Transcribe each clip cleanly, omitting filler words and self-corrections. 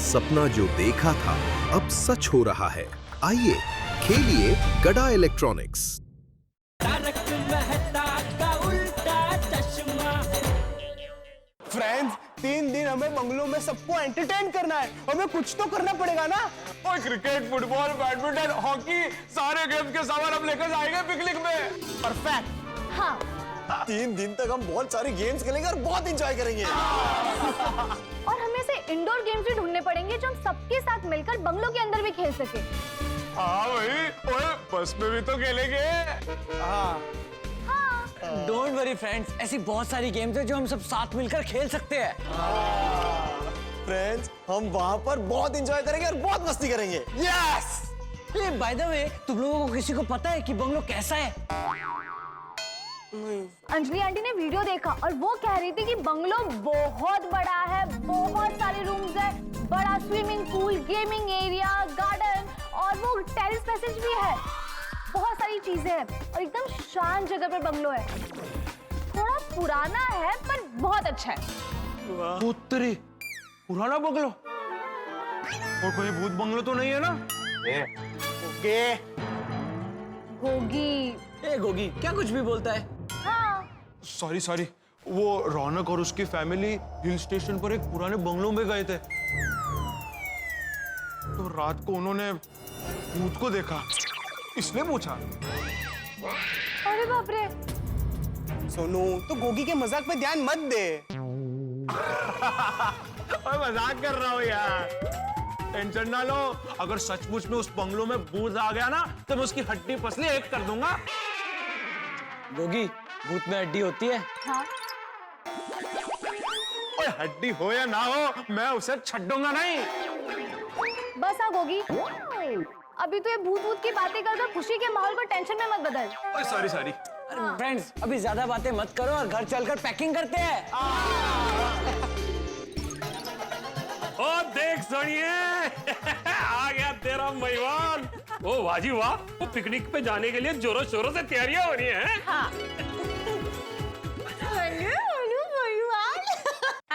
सपना जो देखा था अब सच हो रहा है। आइए खेलिए गड़ा इलेक्ट्रॉनिक्स। फ्रेंड्स, 3 दिन हमें बंगलों में सबको एंटरटेन करना है। हमें कुछ तो करना पड़ेगा ना। और क्रिकेट, फुटबॉल, बैडमिंटन, हॉकी सारे गेम के सामान हम लेकर जाएंगे पिकनिक में। परफेक्ट। हाँ। 3 दिन तक हम बहुत सारे गेम्स खेलेंगे और बहुत एंजॉय करेंगे। और हमें से इंडोर गेम्स भी ढूंढने पड़ेंगे जो हम सबके साथ मिलकर बंगलों के अंदर भी खेल सके। हाँ भाई, ओए बस में भी तो खेलेंगे। हाँ। डोंट वरी फ्रेंड्स, ऐसी बहुत सारी गेम्स हैं जो हम सब साथ मिलकर खेल सकते हैं। फ्रेंड्स, हम वहाँ पर बहुत एंजॉय करेंगे और बहुत मस्ती करेंगे। यस। ये बाय द वे, तुम लोगों को किसी को पता है कि बंगलो कैसा है? अंजलि आंटी ने वीडियो देखा और वो कह रही थी कि बंगलो बहुत बड़ा है, बहुत सारे रूम्स है, बड़ा swimming pool, gaming area, garden और वो टेरेस पैसेज भी है। बहुत सारी चीजें हैं और एकदम शांत जगह पर बंगलो है। थोड़ा पुराना है पर बहुत अच्छा है। पुत्री, पुराना बंगलो और कोई भूत बंगलो तो नहीं है ना? ओके। होगी। ए गोगी, क्या कुछ भी बोलता है? हाँ। सॉरी, वो रौनक और उसकी फैमिली हिल स्टेशन पर एक पुराने बंगलों में गए थे, तो रात को उन्होंने भूत को देखा, इसलिए पूछा। अरे बाप रे। सोनू, तो गोगी के मजाक पे ध्यान मत दे। और मजाक कर रहा हूँ यार, टेंशन ना लो। अगर सचमुच में उस बंगलो में भूत आ गया ना तो मैं उसकी हड्डी पसली एक कर दूंगा। गोगी, भूत में हड्डी होती है? हाँ। ओए हड्डी हो या ना हो, मैं उसे छड्डूंगा नहीं। बस आ गोगी, अभी तो ये भूत भूत की बातें कर खुशी के माहौल को टेंशन में मत बदल। ओए सॉरी। फ्रेंड्स, अभी ज्यादा बातें मत करो और घर चलकर पैकिंग करते हैं। ओ देख सोनिए आ गया तेरा मेहमान। ओ वाजी वाह, वो पिकनिक पे जाने के लिए जोरों शोरों से तैयारियां हो रही हैं। हाँ।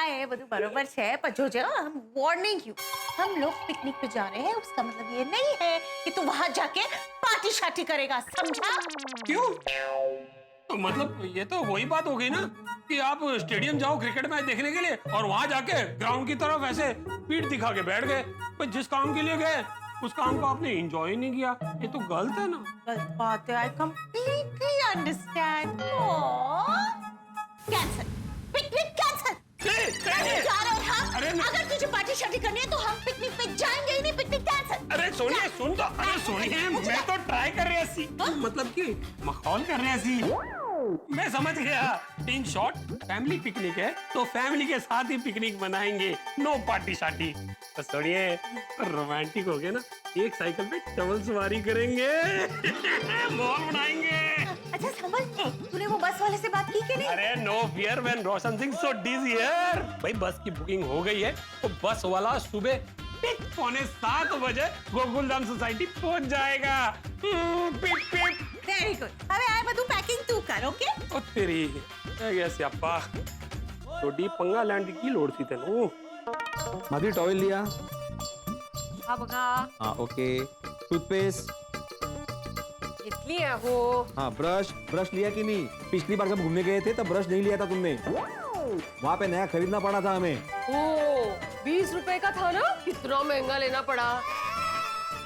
એ બધું બરોબર છે પણ જોજે हम वार्निंग यू, हम लोग पिकनिक पे जा रहे हैं उसका मतलब ये नहीं है कि तू वहां जाके पार्टी शार्टी करेगा, समझा? क्यों? तो मतलब ये तो वही बात हो गई ना कि आप स्टेडियम जाओ क्रिकेट मैच देखने के लिए और वहां जाके ग्राउंड की तरफ ऐसे पीठ दिखा के बैठ गए। पर जिस काम के लिए गए उस काम को आपने एंजॉय ही नहीं किया, ये तो गलत है ना। गलत बात है, I completely understand. Cancel, picnic cancel. जा रहे हैं हम। अरे अगर तुझे पार्टी शार्टी करनी है तो हम पिकनिक पे जाएंगे ही नहीं, पिकनिक कैंसल। अरे सोनिए सुन तो, अरे सोनिए मैं तो ट्राई कर रही सी, मतलब कि मखौल कर रही सी। मैं समझ गया। इन शॉर्ट फैमिली पिकनिक है तो फैमिली के साथ ही पिकनिक मनाएंगे, नो पार्टी शार्टी। तो सुनिए रोमांटिक हो गए ना, एक साइकिल पे डबल सवारी करेंगे मॉल बनाएंगे। अच्छा समझ गए, तूने वो बस वाले से बात की कि नहीं? अरे no fear when Roshan Singh so this here. भाई बस की बुकिंग हो गई है तो बस वाला सुबह 6:45 बजे गोकुलधाम सोसाइटी पहुंच जाएगा। पिप पिप। वेरी गुड, હવે આ બધું પેકિંગ તું કર, ओके? ओ तेरी गया स्यापा थोड़ी पंगा लैंड की लोड़ थी तेनू। माधुरी टॉवेल लिया? हाँ बघा, हाँ ओके। टूथपेस्ट? घेतली आहे हो। हाँ ब्रश लिया कि नहीं? पिछली बार जब घूमने गए थे तब ब्रश नहीं लिया था तुमने, वहाँ पे नया खरीदना पड़ा था हमें। ओ 20 रुपए का था ना, कितना महंगा लेना पड़ा।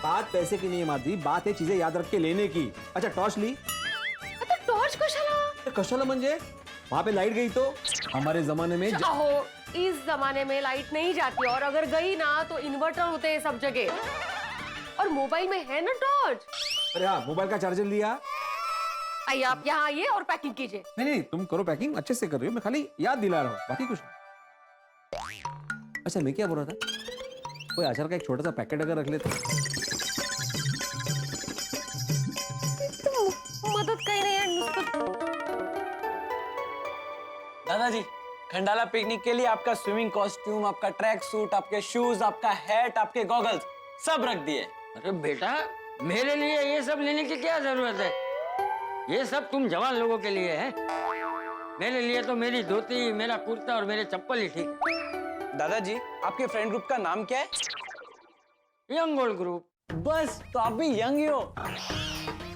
बात पैसे की नहीं है माधुरी, बात है चीजें याद रख के लेने की। अच्छा टॉर्च ली? आता टॉर्च कशाला? कशाला म्हणजे वहाँ पे लाइट गई तो हमारे जमाने में अहो इस जमाने में लाइट नहीं जाती और अगर गई ना तो इन्वर्टर होते हैं सब जगह और मोबाइल में है ना टॉर्च। अरे हाँ मोबाइल का चार्जर लिया? आइए आप यहाँ आइए और पैकिंग कीजिए। नहीं तुम करो पैकिंग, अच्छे से कर रही हो, मैं खाली याद दिला रहा हूँ, बाकी कुछ नहीं। अच्छा मैं क्या बोल रहा था, कोई अचार का एक छोटा सा पैकेट अगर रख लेते। मदद कर रहे हैं। दादाजी, खंडाला पिकनिक के लिए आपका स्विमिंग कॉस्ट्यूम, आपका ट्रैक सूट, आपके शूज, आपका हैट, आपके गॉगल्स सब रख दिए। अरे बेटा, मेरे लिए ये सब लेने की क्या जरूरत है? ये सब तुम जवान लोगों के लिए है। मेरे लिए तो मेरी धोती, मेरा कुर्ता और मेरे चप्पल ही ठीक है। दादाजी, आपके फ्रेंड ग्रुप का नाम क्या है? Young gold group. बस तो आप भी यंग ही हो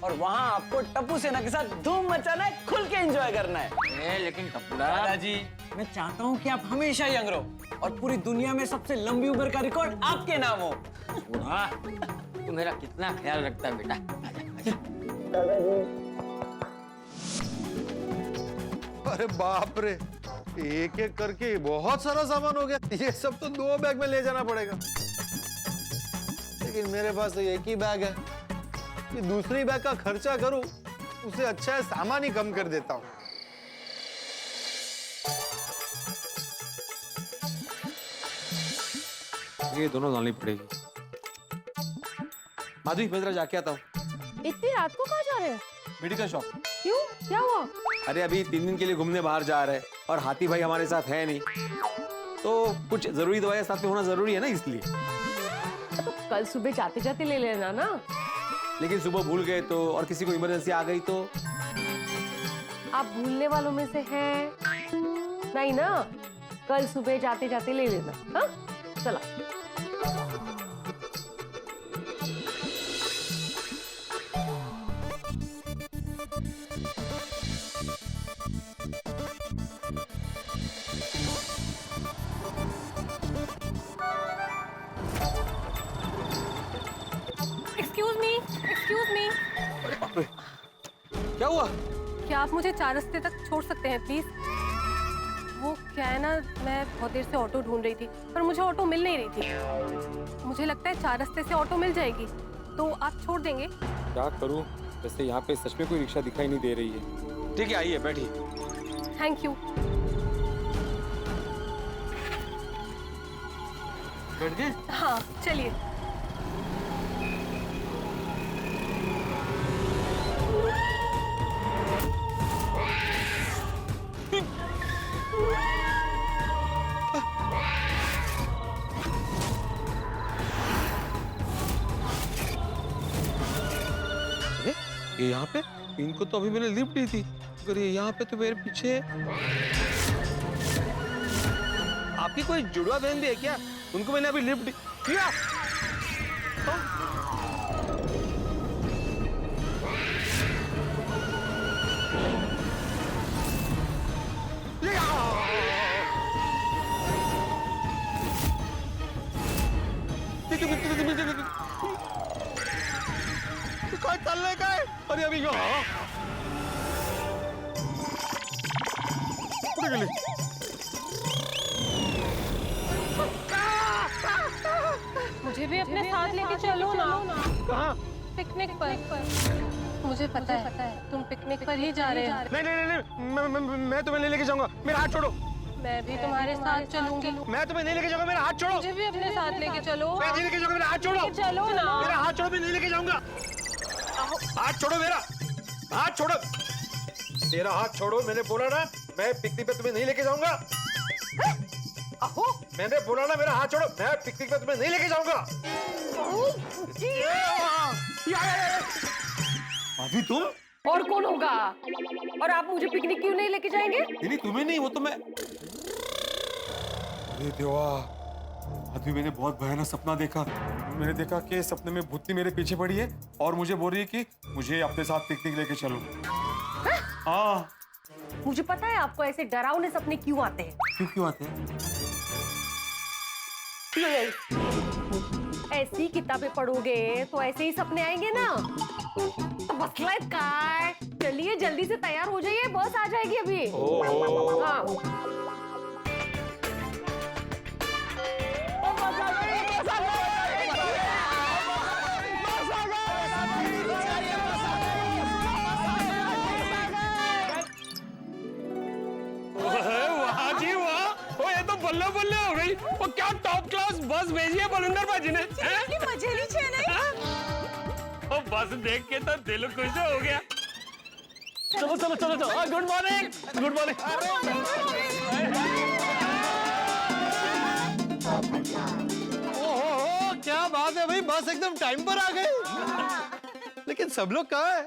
और वहाँ आपको टप्पू सेना के साथ धूम मचाना है, खुल के एंजॉय करना है। लेकिन टप्पूड़ा, दादाजी मैं चाहता हूँ कि आप हमेशा यंग रहो और पूरी दुनिया में सबसे लंबी उम्र का रिकॉर्ड आपके नाम हो। बूढ़ा, तू मेरा कितना ख्याल रखता है बेटा। आजा, अरे बाप रे, एक एक करके बहुत सारा सामान हो गया। ये सब तो 2 बैग में ले जाना पड़ेगा, लेकिन मेरे पास तो एक ही बैग है। ये दूसरी बैग का खर्चा करूं उससे अच्छा है सामान ही कम कर देता हूं। ये दोनों डालनी पड़ेगी। माधवी मैं जरा जाके आता हूँ। इतनी रात को कहाँ जा रहे हैं? Medical shop. क्यों, क्या हुआ? अरे अभी 3 दिन के लिए घूमने बाहर जा रहे हैं और हाथी भाई हमारे साथ है नहीं, तो कुछ जरूरी दवाइयां साथ में होना जरूरी है ना, इसलिए। तो कल सुबह जाते जाते ले लेना ना। लेकिन सुबह भूल गए तो, और किसी को इमरजेंसी आ गई तो? आप भूलने वालों में से हैं नहीं ना? कल सुबह जाते जाते ले लेना। हाँ, चला। Excuse me. क्या हुआ? क्या आप मुझे 4 रास्ते तक छोड़ सकते हैं प्लीज? वो क्या है ना, मैं बहुत देर से ऑटो ढूंढ रही थी पर मुझे ऑटो मिल नहीं रही थी। मुझे लगता है 4 रास्ते से ऑटो मिल जाएगी, तो आप छोड़ देंगे? क्या करूं, वैसे यहाँ पे सच में कोई रिक्शा दिखाई नहीं दे रही है। ठीक है, आइए बैठिए। Thank you. बैठ गए? हाँ चलिए। ये यहाँ पे? इनको तो अभी मैंने लिफ्ट दी थी, अगर ये यहाँ पे तो मेरे पीछे। आपकी कोई जुड़वा बहन भी है क्या? उनको मैंने अभी लिफ्ट दी। चलने का है। अरे अभी मुझे भी अपने साथ लेके चलो ना। कहाँ? पिकनिक पर। मुझे पता है तुम पिकनिक पर ही जा रहे हो। नहीं, मैं तुम्हें नहीं लेके जाऊंगा। मेरा हाथ छोड़ो। मैं भी तुम्हारे साथ चलूंगी। मैं तुम्हें नहीं लेके जाऊंगा। मेरा हाथ छोड़ो। मुझे भी अपने साथ लेके चलो। मैं नहीं लेके जाऊंगा। मेरा हाथ छोड़ो। चलो ना। मेरा हाथ छोड़ो। मैं नहीं लेके जाऊंगा। हाथ छोड़ो मेरा। हाथ छोड़ो। मेरा हाथ छोड़ो। मैंने बोला ना, मैं पिकनिक पे तुम्हें नहीं लेके जाऊंगा। मैंने बोला ना, मेरा हाथ छोड़ो। मैं पिकनिक पे तुम्हें नहीं लेके जाऊंगा। अभी तुम और कौन होगा? और आप मुझे पिकनिक क्यों नहीं लेके जाएंगे? नहीं, तुम्हें नहीं, वो तो मैं। अरे देवा, अभी मैंने बहुत भयानक सपना देखा। मैंने देखा कि सपने में भूतनी मेरे पीछे पड़ी है और मुझे बोल रही है कि मुझे अपने साथ पिकनिक लेके चलो। हाँ, मुझे पता है आपको ऐसे डरावने सपने क्यों आते हैं। क्यों आते हैं? ऐसी किताबें पढ़ोगे तो ऐसे ही सपने आएंगे ना। तो मसला काय? चलिए जल्दी से तैयार हो जाइए, बस आ जाएगी अभी। हाँ। वाह जी वाह, ओ ये तो बल्ले बल्ले हो गई। वो क्या टॉप क्लास बस भेजी है बलुंदर बाजी ने। मजेली छे नहीं? ओ बस देख के तो दिल खुश हो गया। चलो चलो चलो चलो। Good morning. Good morning. ओहो, क्या बात है भाई, बस एकदम टाइम पर आ गए। लेकिन सब लोग कहाँ है?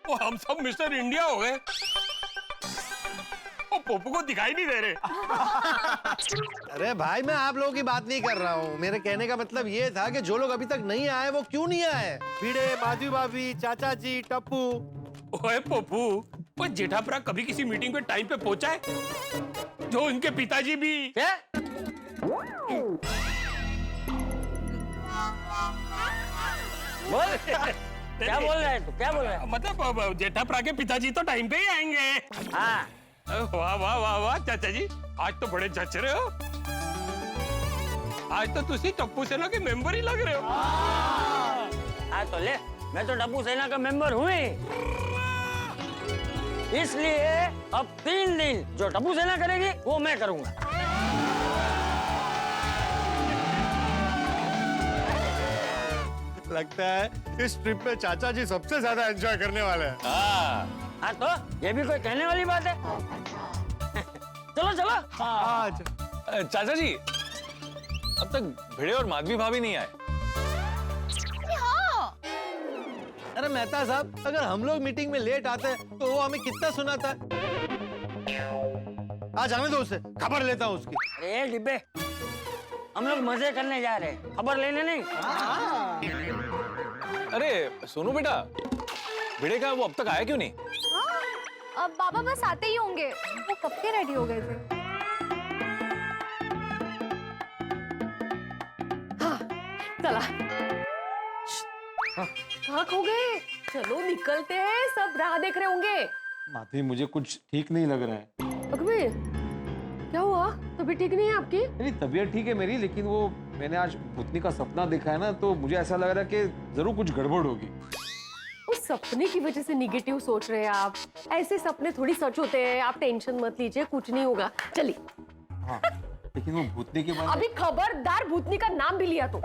वो हम सब मिस्टर इंडिया हो गए। ओ पोपू को दिखाई नहीं दे रहे। अरे भाई मैं आप लोगों की बात नहीं कर रहा हूँ, मेरे कहने का मतलब ये था कि जो लोग अभी तक नहीं आए वो क्यों नहीं आए? भिड़े, माधवी भाभी, चाचा जी, टप्पू। ओए पोपू, वो जेठापुरा कभी किसी मीटिंग पे टाइम पे पहुंचा है? जो उनके पिताजी भी क्या? बोल क्या बोल रहा है तू? क्या बोल रहा है? मतलब जेठापुरा के पिताजी तो टाइम पे ही आएंगे। हाँ वाह वाह वाह वाह चाचा जी, आज तो बड़े जच रहे हो। आज तो तुसी टप्पू सेना के मेंबर ही लग रहे हो। हाँ तो ले, मैं तो टप्पू सेना का मेंबर हूँ ही। इसलिए अब 3 दिन जो टप्पू सेना करेगी वो मैं करूंगा। लगता है इस ट्रिप में चाचा जी सबसे ज्यादा एंजॉय करने वाले हैं। हाँ तो ये भी कोई कहने वाली बात है? चलो चलो। चाचा जी, अब तक भिड़े और माधवी भाभी नहीं आए। अरे मेहता साहब, अगर हम लोग मीटिंग में लेट आते तो वो हमें कितना सुनाता है? आज हमें दो उससे खबर लेता हूँ उसकी। अरे डिब्बे, हम लोग मजे करने जा रहे हैं, खबर लेने नहीं। अरे सोनू बेटा, भिड़े का वो अब तक आया क्यों नहीं? अब बाबा बस आते ही होंगे, वो कब के रेडी हो गए थे। हाँ, चला। कहाँ खो गए? चलो निकलते हैं, सब राह देख रहे होंगे। माधवी, मुझे कुछ ठीक नहीं लग रहा है। अकबर, क्या हुआ? तबीयत ठीक नहीं है आपकी? नहीं, तबीयत ठीक है मेरी, लेकिन वो मैंने आज भूतनी का सपना देखा है ना, तो मुझे ऐसा लग रहा है कि जरूर कुछ गड़बड़ होगी। उस सपने की वजह से निगेटिव सोच रहे हैं आप। ऐसे सपने थोड़ी सच होते हैं, आप टेंशन मत लीजिए, कुछ नहीं होगा। चलिए। हाँ, लेकिन वो भूतनी के बारे में अभी खबरदार भूतनी का नाम भी लिया तो।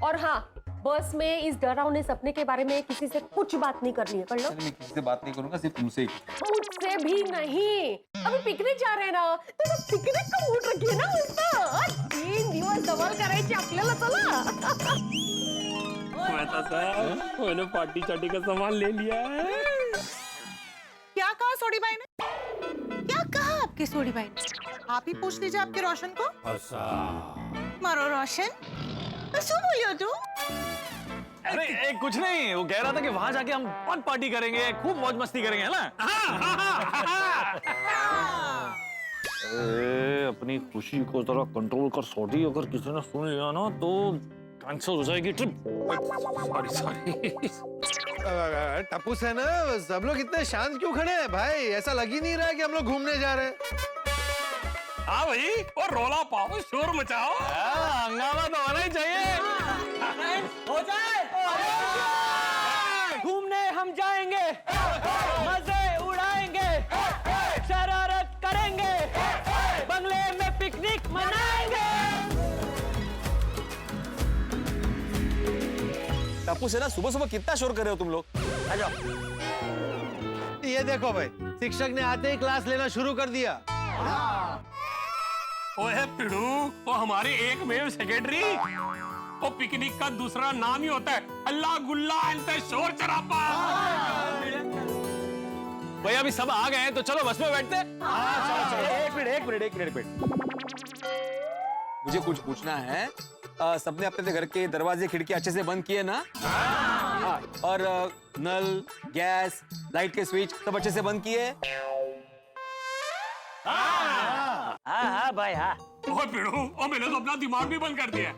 और हाँ, बस में इस डरावने सपने के बारे में किसी से कुछ बात नहीं करनी है, कर लो। मैं किसी से बात नहीं करूंगा, सिर्फ तुमसे ही। मुझसे भी नहीं। अभी पिकनिक जा रहे हैं ना, तो पिकनिक का मूड रखिए ना उसका। 3 दिवस डबल करायचे आपल्याला, चला। मेहता साहब, मैंने पार्टी चाटी का सामान ले लिया है। क्या कहा सोडी भाई ने? क्या कहा आपकी सोडी भाई ने? आप ही पूछ लीजिए आपके रोशन को। मारो रोशन, तो बोलियो तू? अरे कुछ नहीं, वो कह रहा था कि वहां जाके हम बहुत पार्टी करेंगे, खूब मौज मस्ती करेंगे, है ना? अपनी खुशी को जरा कंट्रोल कर सोडी, अगर किसी ने सुन लिया ना तो कैंसिल हो जाएगी ट्रिप। सॉरी। टप्पू सेना, सब लोग इतने शांत क्यों खड़े हैं भाई? ऐसा लग ही नहीं रहा है कि हम लोग घूमने जा रहे हैं। हाँ भाई, और रोला पाओ, शोर मचाओ। हंगामा तो होना ही चाहिए। हो जाए। घूमने हम जाएंगे, मजे उड़ाएंगे, शरारत करेंगे, बंगले में पिकनिक मनाएंगे। टप्पू सेना, सुबह सुबह कितना शोर कर रहे हो तुम लोग? आ जाओ। ये देखो भाई, शिक्षक ने आते ही क्लास लेना शुरू कर दिया। ओए पिड़ू, वो हमारे एकमेव सेक्रेटरी। वो पिकनिक का दूसरा नाम ही होता है अल्लाह गुल्ला अंत शोर चरापा। भाई अभी सब आ गए हैं, तो चलो बस में बैठते हैं। एक मिनट। मुझे कुछ पूछना है। सबने अपने घर के दरवाजे खिड़की अच्छे से बंद किए ना? हाँ, और नल, गैस, लाइट के स्विच सब अच्छे से बंद किए? हाँ भाई हाँ। ओए पिड़ू, और मैंने तो अपना दिमाग भी बंद कर दिया।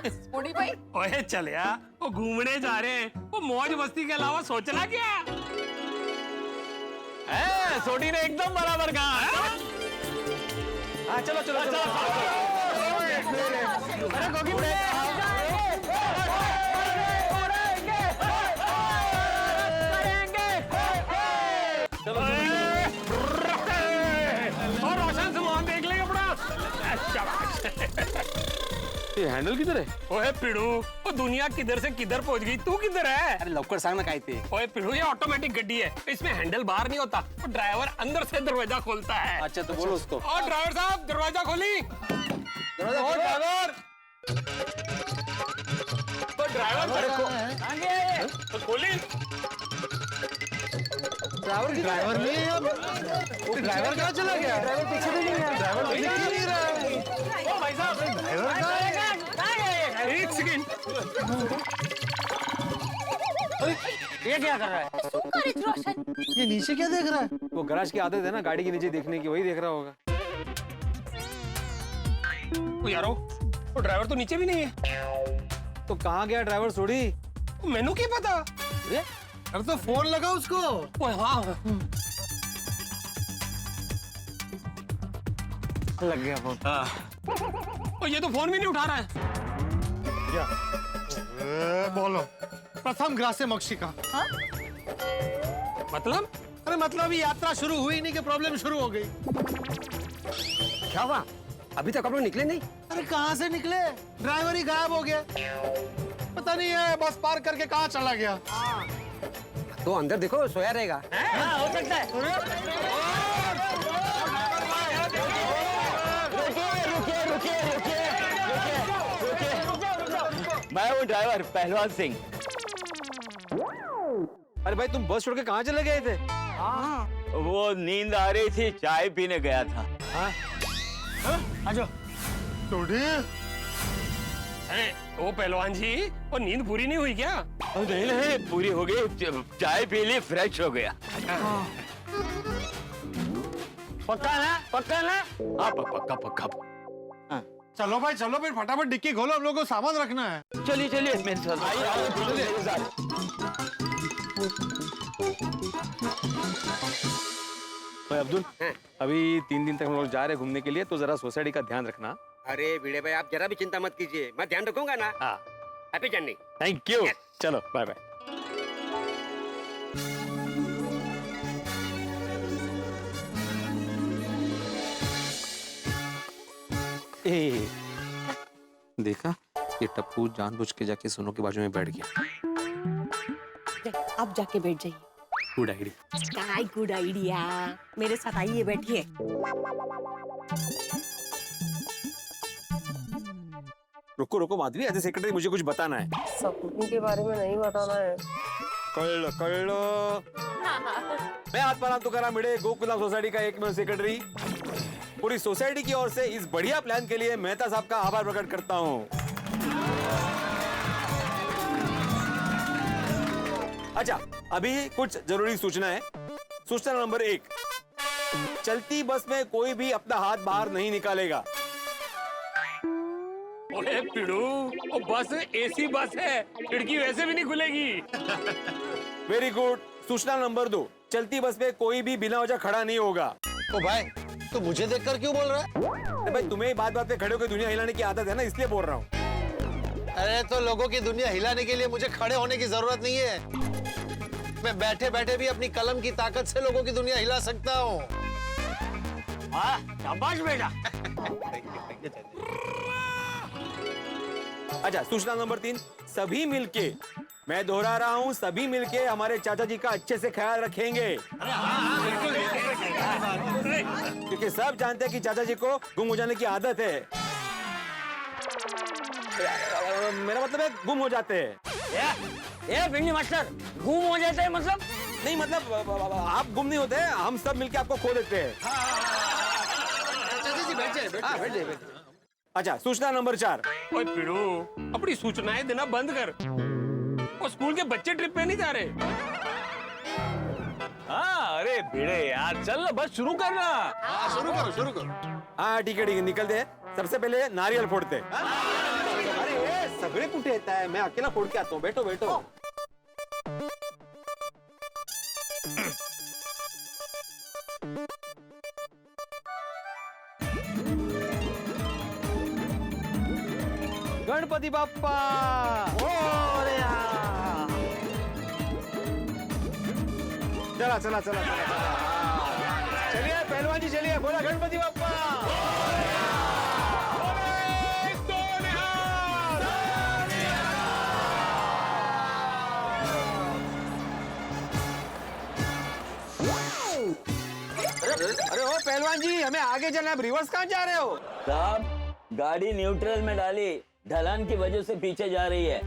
सोडी भाई, ओए चल यार, वो घूमने जा रहे हैं, वो मौज मस्ती के अलावा सोचना क्या? सोडी ने एकदम बराबर कहा है। हाँ चलो। अरे गोगी और रोशन सामान देख लेंगे अपना। ये हैंडल किधर है? ओए पिड़ू, वो दुनिया किधर से किधर पहुंच गई, तू किधर है? अरे लवकर सांग ना काय ते। ओए पिड़ू, ये ऑटोमेटिक गड्डी है, इसमें हैंडल बाहर नहीं होता, वो ड्राइवर अंदर से दरवाजा खोलता है। अच्छा तो बोलो उसको। और ड्राइवर साहब, दरवाजा खोली। ड्राइवर, तो ड्राइवर आगे। तो खोली। ड्राइवर नहीं है यहाँ पे। ड्राइवर कहाँ चला गया? ड्राइवर पीछे भी नहीं है। ड्राइवर दिख ही नहीं रहा है। ओ भाई साहब, ड्राइवर कहाँ है? एक सेकंड। ये क्या कर रहा है? रोशन, ये नीचे क्या देख रहा है? वो गराज की आदत है ना गाड़ी के नीचे देखने की, वही देख रहा होगा। ओ यारो, वो ड्राइवर तो नीचे भी नहीं है। तो कहाँ गया ड्राइवर सोड़ी? मैनू क्या पता? अरे तो फोन लगा उसको। ओ हाँ, लग गया फोन। ओ ये तो फोन भी नहीं उठा रहा है। बोलो प्रथम ग्रासे मोक्षी का मतलब? अरे मतलब ये यात्रा शुरू हुई नहीं कि प्रॉब्लम शुरू हो गई। क्या हुआ? अभी तक आप लोग निकले नहीं? अरे कहाँ से निकले? ड्राइवर ही गायब हो गया। पता नहीं है बस पार करके कहाँ चला गया। तो अंदर देखो, सोया रहेगा। हाँ, हो सकता है। मैं हूँ ड्राइवर पहलवान सिंह। अरे भाई तुम बस छोड़ के कहाँ चले गए थे? वो नींद आ रही थी, चाय पीने गया था। अरे ओ पहलवान जी, वो नींद पूरी नहीं हुई क्या? नहीं पूरी हो गई, चाय पी ली, फ्रेश हो गया। पक्का ना? पक्का ना? हाँ पक्का पक्का। चलो भाई चलो, फिर फटाफट डिक्की खोलो, हम लोग को सामान रखना है। चलिए चलिए मेरे साथ। भाई अब्दुल, अभी 3 दिन तक हम लोग जा रहे हैं घूमने के लिए, तो जरा सोसाइटी का ध्यान रखना। अरे भिड़े भाई, आप जरा भी चिंता मत कीजिए, मैं ध्यान रखूंगा ना। हाँ हैप्पी जर्नी। Thank you. चलो बाय बाय। देखा, ये टप्पू जानबूझ के जाके सोनू के बाजू में बैठ गया। आप जाके बैठ जाइए। Good idea. काय गुड आइडिया। मेरे साथ आइए, बैठिए। रुको रुको माधवी, एज ए सेक्रेटरी मुझे कुछ बताना है। सपने के बारे में नहीं बताना है। कर लो। मैं आत्माराम तुकाराम भिड़े, गोकुलम सोसाइटी का एकमेव सेक्रेटरी, पूरी सोसाइटी की ओर से इस बढ़िया प्लान के लिए मेहता साहब का आभार प्रकट करता हूँ। अच्छा, अभी कुछ जरूरी सूचना है। सूचना नंबर 1, चलती बस में कोई भी अपना हाथ बाहर नहीं निकालेगा। ओए पिड़ू, वो बस एसी बस है, खिड़की वैसे भी नहीं खुलेगी। Very good. सूचना नंबर 2, चलती बस में कोई भी बिना वजह खड़ा नहीं होगा। तो भाई तो मुझे देखकर क्यों बोल रहा है? अरे भाई तुम्हें बात बात पे खड़े होकर दुनिया हिलाने की आदत है ना, इसलिए बोल रहा हूँ। अरे तो लोगों की दुनिया हिलाने के लिए मुझे खड़े होने की जरूरत नहीं है। मैं बैठे बैठे भी अपनी कलम की ताकत से लोगों की दुनिया हिला सकता हूँ। शाबाश बेटा। अच्छा, सूचना नंबर 3, सभी मिलके, मैं दोहरा रहा हूँ, सभी मिलके हमारे चाचा जी का अच्छे से ख्याल रखेंगे। क्योंकि सब जानते हैं कि चाचा जी को गुम हो जाने की आदत है। मेरा मतलब है गुम हो जाते हैं। ए भिंडी मास्टर, गुम हो जाते हैं मतलब? नहीं मतलब आप गुम नहीं होते, हम सब मिलके आपको खो देते हैं। बैठ जाइए। अच्छा, सूचना नंबर 4, ओए पिड़ू, अपनी सूचनाएं देना बंद कर। वो स्कूल के बच्चे ट्रिप पे नहीं जा रहे। हाँ अरे भिड़े यार, चल ना बस शुरू करना। शुरू करो। हाँ ठीक है, निकलते हैं। सबसे पहले नारियल फोड़ते हैं। अरे सगळे कुठे येत आहे, मैं अकेला फोड़ के आता हूँ। बैठो बैठो। गणपति बाप्पा चला चला चला चलिए पहलवान जी, चलिए, बोला गणपति बाप्पा। अरे ओ पहलवान जी, हमें आगे चलना है, रिवर्स कहाँ जा रहे हो? साहब, गाड़ी न्यूट्रल में डाली, ढलान की वजह से पीछे जा रही है।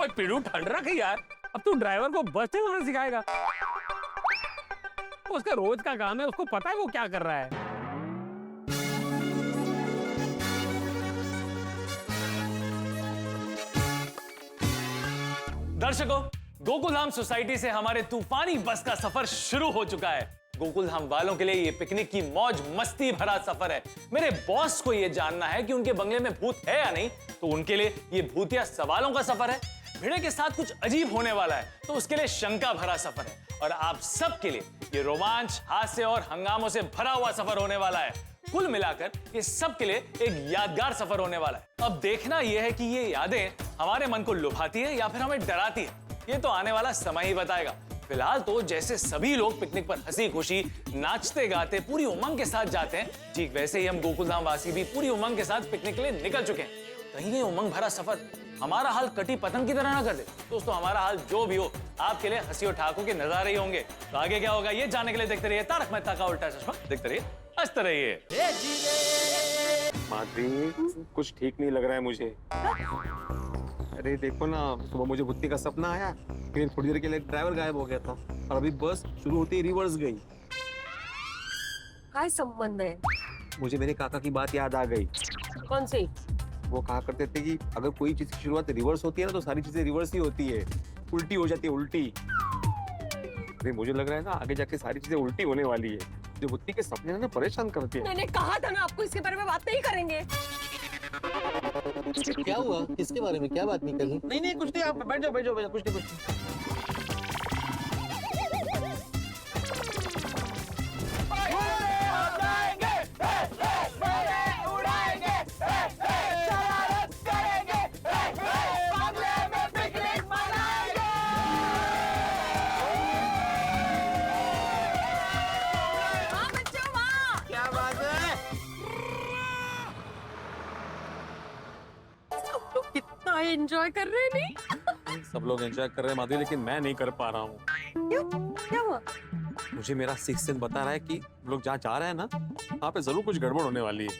ओए पिड़ू, ठंड रख यार, अब तू ड्राइवर को बस चलाना सिखाएगा? उसका रोज का काम है, उसको पता है वो क्या कर रहा है। दर्शकों, गोकुलधाम सोसाइटी से हमारे तूफानी बस का सफर शुरू हो चुका है। गोकुलधाम वालों के लिए ये पिकनिक की मौज मस्ती भरा सफर है। मेरे बॉस को ये जानना है कि उनके बंगले में भूत है या नहीं, तो उनके लिए ये भूतिया सवालों का सफर है। भिड़े के साथ कुछ अजीब होने वाला है, तो उसके लिए शंका भरा सफर है। और आप सबके लिए ये रोमांच, हास्य और हंगामों से भरा हुआ सफर होने वाला है। कुल मिलाकर ये सबके लिए एक यादगार सफर होने वाला है। अब देखना यह है कि ये यादें हमारे मन को लुभाती है या फिर हमें डराती है, ये तो आने वाला समय ही बताएगा। फिलहाल तो जैसे सभी लोग पिकनिक पर हंसी खुशी नाचते गाते पूरी उमंग के साथ जाते हैं, ठीक वैसे ही हम गोकुलधाम वासी भी पूरी उमंग के साथ पिकनिक के लिए निकल चुके हैं। कहीं ये उमंग भरा सफर हमारा हाल कटी पतंग की तरह ना कर दे। दोस्तों, हमारा हाल जो भी हो, आपके लिए हंसी और ठहाकों के नजारे ही होंगे। तो आगे क्या होगा ये जानने के लिए देखते रहिए तारक मेहता का उल्टा चश्मा। देखते रहिए, हंसते रहिए। माधवी, कुछ ठीक नहीं लग रहा है मुझे। अरे देखो ना, सुबह मुझे भुत्ती का सपना आया, फिर थोड़ी देर के लिए ड्राइवर गायब हो गया था, और अभी बस शुरू होते ही रिवर्स गई। काय संबंध है? मुझे मेरे काका की बात याद आ गई। कौन सी? वो कहा करते थे कि अगर कोई चीज की शुरुआत रिवर्स होती है ना, तो सारी चीजें रिवर्स ही होती है, उल्टी हो जाती है, उल्टी। अरे मुझे लग रहा है ना, आगे जाके सारी चीजें उल्टी होने वाली है। जो भुत्ती के सपने ना परेशान करते हैं। मैंने कहा था ना आपको इसके बारे में बात नहीं करेंगे। क्या हुआ? किसके बारे में क्या बात नहीं करनी? नहीं नहीं, कुछ नहीं, आप बैठ जाओ, कुछ नहीं, कुछ नहीं। एंजॉय कर रहे नहीं? सब लोग एंजॉय कर रहे हैं माधुरी, लेकिन मैं नहीं कर पा रहा हूँ। क्यों? क्या हुआ? मुझे मेरा सिक्स सेंस बता रहा है कि लोग जहाँ जा रहे हैं ना, वहाँ पे जरूर कुछ गड़बड़ होने वाली है।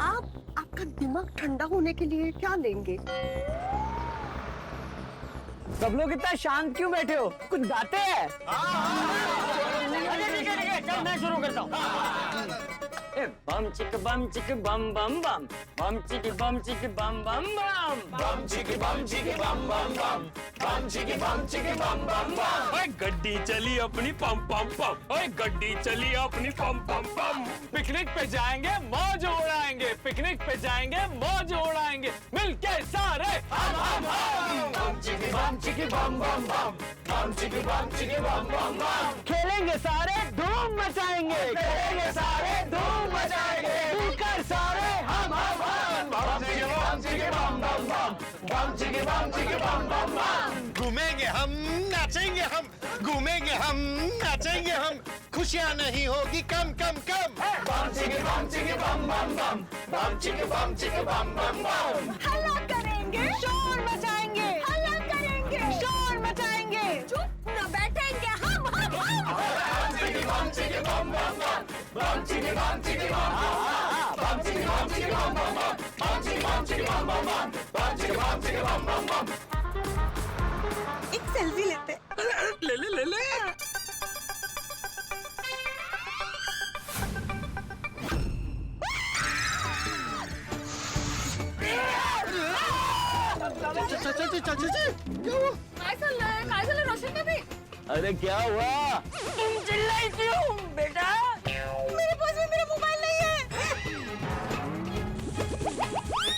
आपका दिमाग ठंडा होने के लिए क्या लेंगे? सब लोग इतना शांत क्यों बैठे हो? कुछ गाते हैं? ठीक है, चल मैं शुरू करता हूँ। बम चिक बम बम बम बम चिक बम बम बम बम चिक बम बम बम चिक बम बम। ओए गड्डी चली अपनी पम पम पम, ओए गड्डी चली अपनी पम पम पम। पिकनिक पे जाएंगे मौज उड़ाएंगे, पिकनिक पे जाएंगे मौज उड़ाएंगे, मिलके सारे हम बम चिकी बम बम बम बम चिकी बम बम। खेलेंगे सारे, धूम मचाएंगे, खेलेंगे सारे, धूम मचाएंगे, मिलकर सारे हम बम चिकी बम बम बम बम चिकी बम बम। घूमेंगे हम, नाचेंगे हम, घूमेंगे हम, नाचेंगे हम, खुशियाँ नहीं होगी कम कम कम। बम चिकी बम बम बम बम चिकी बम बम बम। हल्ला करेंगे, शोर मचाएंगे, हल्ला करेंगे, शोर मचाएंगे, चुप न बैठेंगे हम बम चिकी बम बम बम बम चिकी बम बम बम चिकी बम बम बम चिकी बम बम। एक सेल्फी लेते। ले काय झालं रोशन भाभी? अरे क्या हुआ? तुम चिल्लाई क्यों बेटा? मेरे पास में मेरा मोबाइल नहीं है।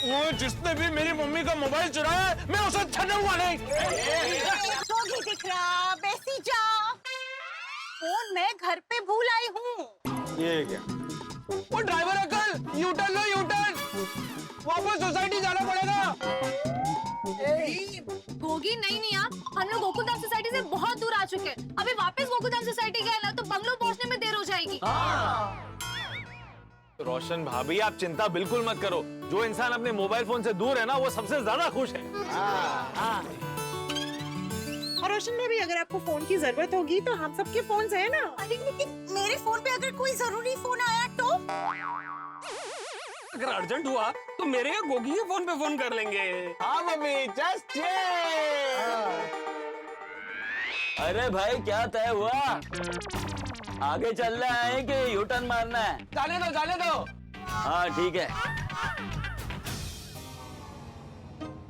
वो जिसने भी मेरी मम्मी का मोबाइल चुराया है, मैं उसे छूंगा नहीं। तो भी दिख रहा, बेसी जा। फोन मैं घर पे भूल आई हूँ। ये क्या? वो ड्राइवर अंकल, यू टर्न लो, यू टर्न, वापस सोसाइटी जाना पड़ेगा। गोगी नहीं आप, हम लोग गोकुलधाम सोसाइटी से बहुत दूर आ चुके हैं। अभी वापस गोकुलधाम सोसाइटी गए ना तो बंगलो पहुंचने में देर हो जाएगी। रोशन भाभी, आप चिंता बिल्कुल मत करो। जो इंसान अपने मोबाइल फोन से दूर है ना, वो सबसे ज्यादा खुश है। और रोशन में भी अगर आपको फोन की जरूरत होगी तो हम सबके फोन है ना। लेकिन मेरे फोन पे अगर कोई जरूरी फोन आया तो अगर अर्जेंट हुआ तो मेरे या गोगी के फोन पे फोन कर लेंगे। हाँ मम्मी, जस्ट अरे भाई क्या तय हुआ? आगे चलना है कि यू टर्न मारना है? जाने दो, जाने दो। हाँ ठीक है।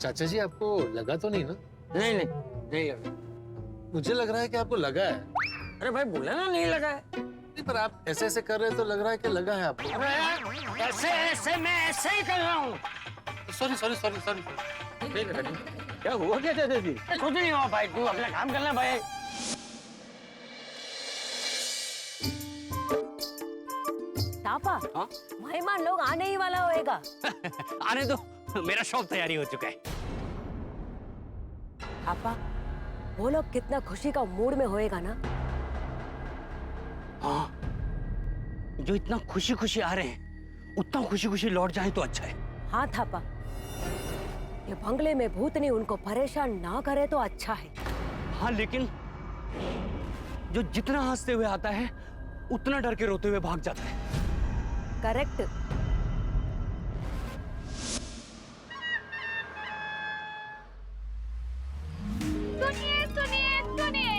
चाचा जी आपको लगा तो नहीं ना? नहीं नहीं नहीं लगा। मुझे लग रहा है कि आपको लगा है। अरे भाई बोला ना नहीं लगा है। नहीं, पर आप ऐसे ऐसे कर रहे हैं तो लग रहा है कि लगा है आपको। अरे ऐसे ऐसे मैं ऐसे ही कर रहा हूँ। Sorry sorry sorry sorry. क्या हुआ क्या चाचा जी? कुछ नहीं हुआ भाई, तू अपना काम करना भाई। पापा, मेहमान लोग आने ही वाला होएगा। आने दो, मेरा शौक तैयारी हो चुका है। पापा, वो लोग कितना खुशी का मूड में होएगा ना। हाँ, जो इतना खुशी खुशी आ रहे हैं उतना खुशी खुशी लौट जाए तो अच्छा है। हाँ थापा, ये बंगले में भूतनी उनको परेशान ना करे तो अच्छा है। हाँ लेकिन जो जितना हंसते हुए आता है उतना डर के रोते हुए भाग जाता है। करेक्ट। सुनिए सुनिए सुनिए,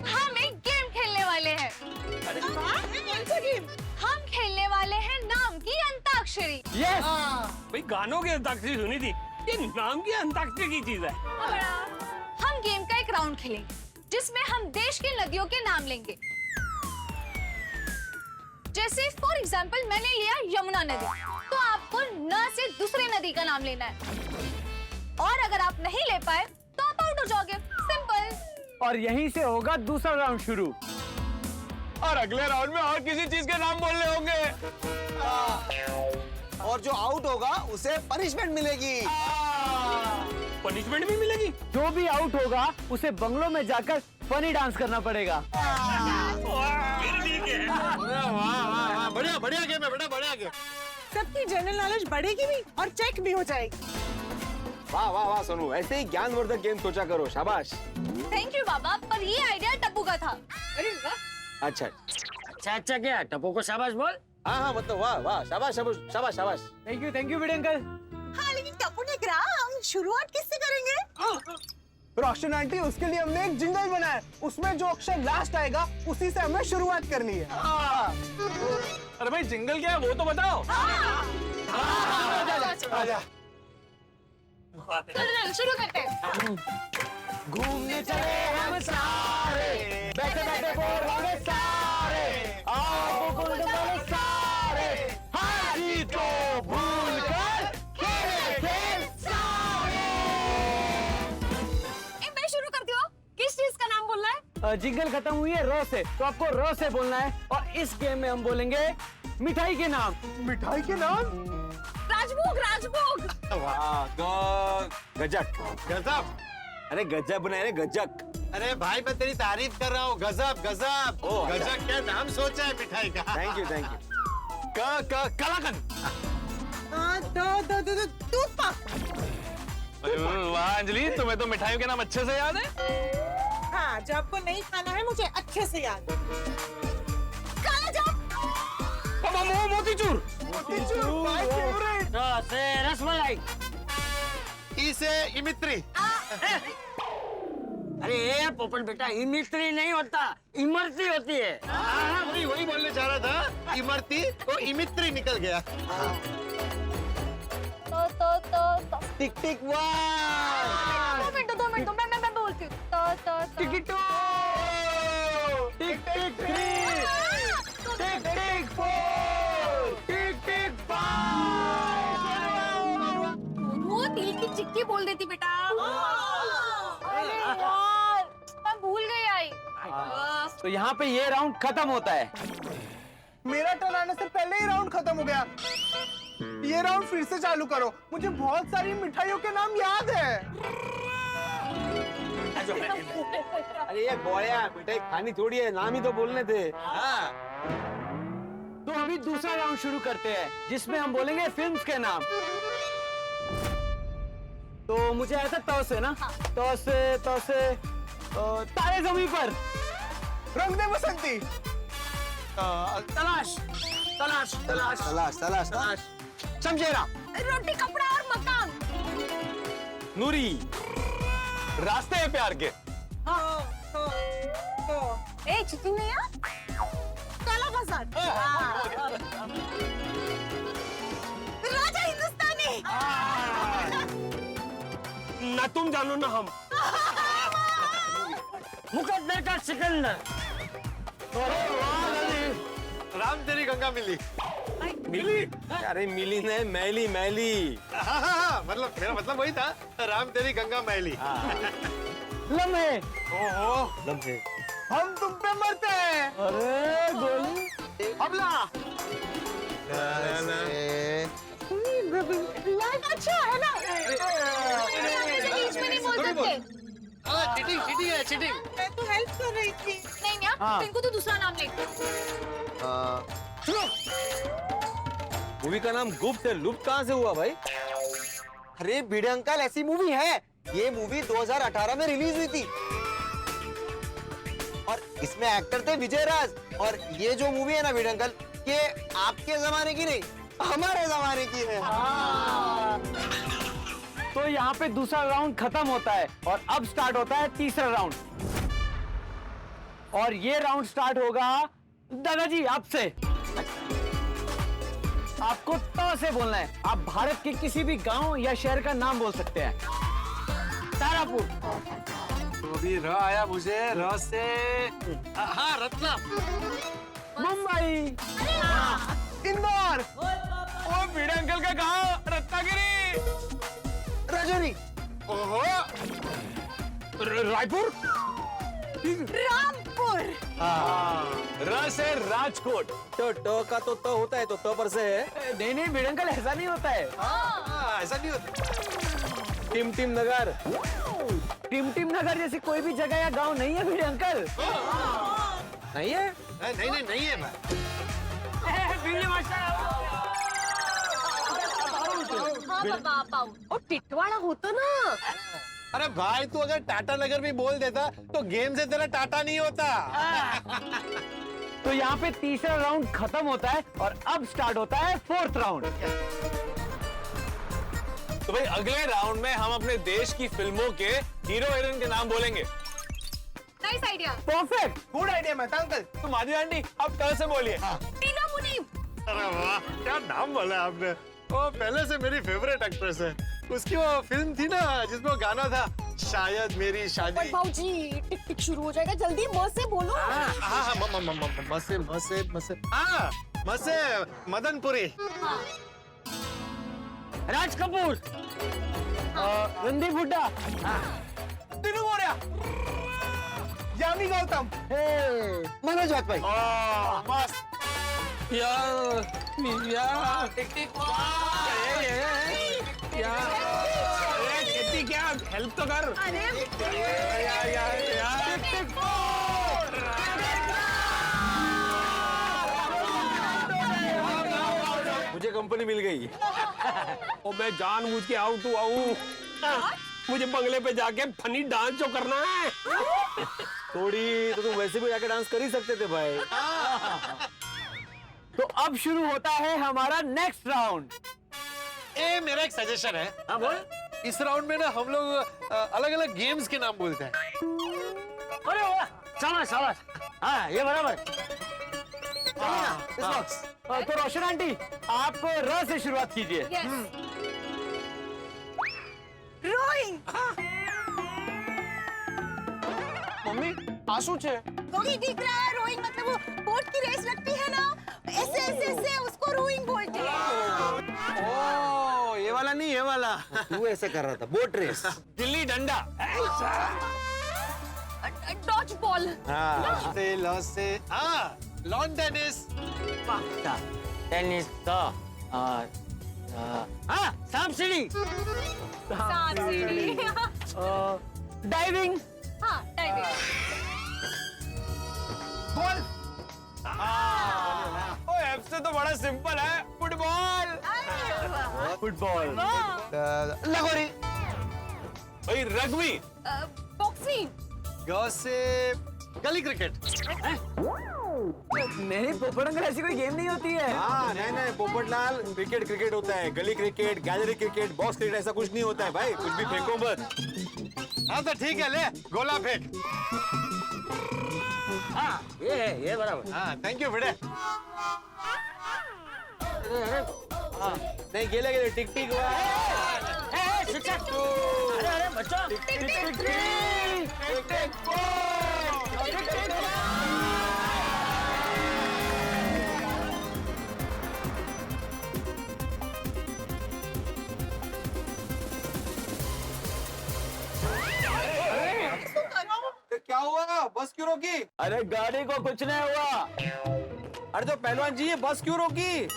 हम एक गेम खेलने वाले हैं। हम खेलने वाले हैं नाम की अंताक्षरी। यस। भाई गानों की अंताक्षरी सुनी थी, ये नाम की अंताक्षरी की चीज है। हम गेम का एक राउंड खेलेंगे जिसमें हम देश की नदियों के नाम लेंगे। जैसे फॉर एग्जाम्पल मैंने लिया यमुना नदी, तो आपको न से दूसरी नदी का नाम लेना है, और अगर आप नहीं ले पाए तो आप आउट हो जाओगे। सिंपल। और यहीं से होगा दूसरा राउंड शुरू। और अगले राउंड में और किसी चीज के नाम बोलने होंगे। और जो आउट होगा उसे पनिशमेंट मिलेगी। पनिशमेंट भी मिलेगी? जो भी आउट होगा उसे बंगलों में जाकर फनी डांस करना पड़ेगा। बढ़िया बढ़िया गेम है बेटा, बढ़िया गेम। सबकी जनरल नॉलेज बढ़ेगी भी और चेक भी हो जाएगी। वाह वाह वाह सोनू, ऐसे ही ज्ञानवर्धक गेम सोचा करो। शाबाश। थैंक यू बाबा, पर ये आइडिया टप्पू का था। अरे वाह। अच्छा अच्छा क्या टप्पू को शाबाश बोल। हाँ हाँ मतलब वाह वाह, शाबाश शाबाश शाबाश शाबाश। थैंक यू बड़े अंकल। हाँ लेकिन टप्पू ने ग्राम शुरुआत किससे करेंगे? रोशन आंटी, उसके लिए हमने एक जिंगल बनाया है, उसमें जो अक्षर लास्ट आएगा उसी से हमें शुरुआत करनी है। अरे भाई जिंगल क्या है वो तो बताओ। आजा। शुरू करते हैं। घूमने चले हम सारे, बैठे बैठे बोर हो गए सारे, आओ गोकुल वाले सारे, हार जीत को भूल कर खेले खेल सारे। मैं शुरू करती हूँ। किस चीज का नाम बोलना है? जिंगल खत्म हुई है र से, तो आपको र से बोलना है, और इस गेम में हम बोलेंगे मिठाई के नाम। मिठाई के नाम? राजभोग। राजभोग। वाह, गजक गजब। अरे गजब बनाए रे, गजक। अरे भाई मैं तेरी तारीफ कर रहा हूँ। गजब गजब। गजब क्या नाम सोचा है मिठाई का। Thank you thank you. कलाकंद। दूध पाक। वाह अंजलि, तुम्हें तो मिठाइयों के नाम अच्छे से याद है। हाँ, जो आपको नहीं खाना है मुझे अच्छे से याद है। काला जाम। मोतीचूर। रसमलाई। ई से इमित्री। अरे ये पोपट बेटा, इमरती नहीं होता, इमरती होती है। वही बोलने जा रहा था। इमरती तो इमित्री निकल गया। तो टिक टिक वाह। 2 मिनट मैं बोलती हूँ। टिकटो, टिक टिक 3, टिक टिक 4, टिक टिक 5। वो तिल की चिक्की बोल देती बेटा। अरे यार, मैं भूल गई आई। तो यहाँ पे ये राउंड खत्म होता है। मेरा टर्न आने से पहले ही राउंड खत्म हो गया। ये राउंड फिर से चालू करो, मुझे बहुत सारी मिठाइयों के नाम याद है। अरे ये गोया मिठाई खानी थोड़ी है, नाम ही तो बोलने थे। हाँ। तो अभी दूसरा राउंड शुरू करते हैं, जिसमें हम बोलेंगे फिल्म्स के नाम। तो मुझे ऐसा तो से ना, तो से तारे जमीन पर, रंग दे बसंती, तलाश, तलाश तलाश तलाश तलाश तलाश शमशेरा रोटी कपड़ा और मकान। नूरी, रास्ते हैं प्यार के। ए चिटिंग नहीं है? काला बाजार। राजा हिंदुस्तानी। ना तुम जानो ना हम। मुकद्दर का सिकंदर। राम तेरी गंगा मिली। मिली? अरे मिली नहीं, मैली मैली। हाँ, मतलब मेरा मतलब वही था, राम तेरी गंगा मैली। लम्हे। ओहो लम्हे। हम तुम पे मरते हैं। अरे गोली। हमला। लाइफ अच्छा है ना? बीच में नहीं बोल सकते। चीटिंग चीटिंग है चीटिंग। मैं तो हेल्प कर रही थी। नहीं यार, इनको तो दूसरा नाम ले। मूवी का नाम गुप्त है, लुप्त कहाँ से हुआ भाई? अरे भिड़े अंकल, ऐसी मूवी है। ये मूवी 2018 में रिलीज हुई थी और इसमें एक्टर थे विजय राज। और ये जो मूवी है ना भिड़े अंकल, ये आपके जमाने की नहीं, हमारे जमाने की है। तो यहाँ पे दूसरा राउंड खत्म होता है और अब स्टार्ट होता है तीसरा राउंड। और ये राउंड स्टार्ट होगा दादाजी आपसे। आपको त से बोलना है। आप भारत के किसी भी गांव या शहर का नाम बोल सकते हैं। तारापुर। तो अभी र आया मुझे, र से हाँ रत्ना। मुंबई। इंदौर। ओ भिड़े अंकल का गांव रत्नागिरी। राजौरी। ओहो रायपुर। रामपुर। र से राजकोट। तो ट का तो त होता है, तो त पर से है। नहीं नहीं भिड़े अंकल, ऐसा नहीं होता है। ऐसा नहीं होता। टिम नगर। टिमटिम नगर जैसी कोई भी जगह या गांव नहीं है भिड़े अंकल। नहीं है? नहीं है भाई। हाँ पापा आप आओ। और टिटवाड़ा होता ना। अरे भाई तू अगर टाटा नगर भी बोल देता तो गेम से तेरा टाटा नहीं होता। तो यहाँ पे तीसरा राउंड खत्म होता है और अब स्टार्ट होता है फोर्थ राउंड। तो भाई अगले राउंड में हम अपने देश की फिल्मों के हीरो हीरोइन के नाम बोलेंगे। Nice idea. Perfect. Good idea मत अंकल। तो माधवी आंटी आप कल से बोलिए। टीना मुनीम। अरे वाह क्या नाम बोला आपने। वो पहले से मेरी फेवरेट एक्ट्रेस है। उसकी वो फिल्म थी ना जिसमें वो गाना था, शायद मेरी शादी। भाऊजी टिक टिक शुरू हो जाएगा, जल्दी म से बोलो। हाँ मसे मदनपुरी। राज कपूर। रणदीप हुड्डा। दिनू मौर्य। यामी गौतम। मनोज वाजपेयी। मस्त। क्या हेल्प तो कर। मुझे कंपनी मिल गई। और मैं जानबूझ के आउट टू आऊं। मुझे बंगले पे जाके फनी डांस जो करना है। थोड़ी तो तुम वैसे भी जाके डांस कर ही सकते थे भाई। तो अब शुरू होता है हमारा नेक्स्ट राउंड। ए मेरा एक सजेशन है। हाँ बोल। इस राउंड में ना हम लोग अलग अलग गेम्स के नाम बोलते हैं। अरे वाह, शाबाश शाबाश। हाँ ये बराबर। तो रोशन आंटी आप र से शुरुआत कीजिए। रोइंग। मम्मी आंसू छे। वही दिख रहा है। रोइंग मतलब वो बोट की रेस लगती है ना, ऐसे ऐसे ऐसे उसको रोइंग बोलते हैं। ओ ये वाला नहीं, ये वाला। तू ऐसे कर रहा था, बोट रेस। गिल्ली डंडा। Dodgeball. Lawn tennis. Tennis तो सांप सीढ़ी। सांप सीढ़ी। डाइविंग। हाँ टाइगर। गोल्फ। ओ एफ से तो बड़ा सिंपल है, फुटबॉल। फुटबॉल। लगोरी। भाई रग्बी। बॉक्सिंग। ग से गली क्रिकेट। नहीं पोपट अंकल ऐसी कोई गेम नहीं होती है। हाँ नहीं पोपटलाल, क्रिकेट होता है, गली cricket, gallery cricket, box cricket, ऐसा कुछ नहीं होता है भाई, कुछ भी फेंको मत। हाँ तो ठीक है, ले गोला फेंक। हाँ ये बराबर। हाँ थैंक यू भिड़े। नहीं गेले टिक टिक हुआ। शिक्षक अरे बच्चों क्या हुआ, बस क्यों रोकी? अरे गाड़ी को कुछ नहीं हुआ। अरे तो पहलवान जी ये बस क्यों रोकी?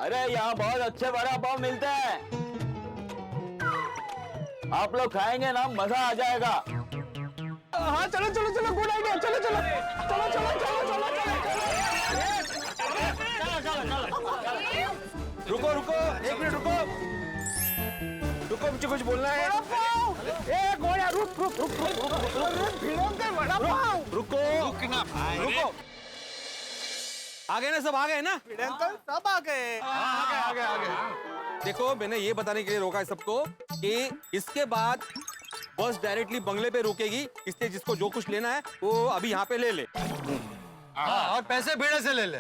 अरे यहाँ बहुत अच्छे वड़ा पाव मिलते हैं, आप लोग खाएंगे ना मजा आ जाएगा। हाँ चलो चलो चलो, गुड आइडिया, चलो चलो चलो चलो चलो चलो। रुको रुको, एक मिनट रुको, मुझे कुछ बोलना है। रुको, आ गए ना, सब आ गए ना? अंकल सब आ गए। आ गए। देखो मैंने ये बताने के लिए रोका है सबको कि इसके बाद बस डायरेक्टली बंगले पे रुकेगी, इसलिए जिसको जो कुछ लेना है वो अभी यहाँ पे ले ले। और पैसे भिड़े से ले ले।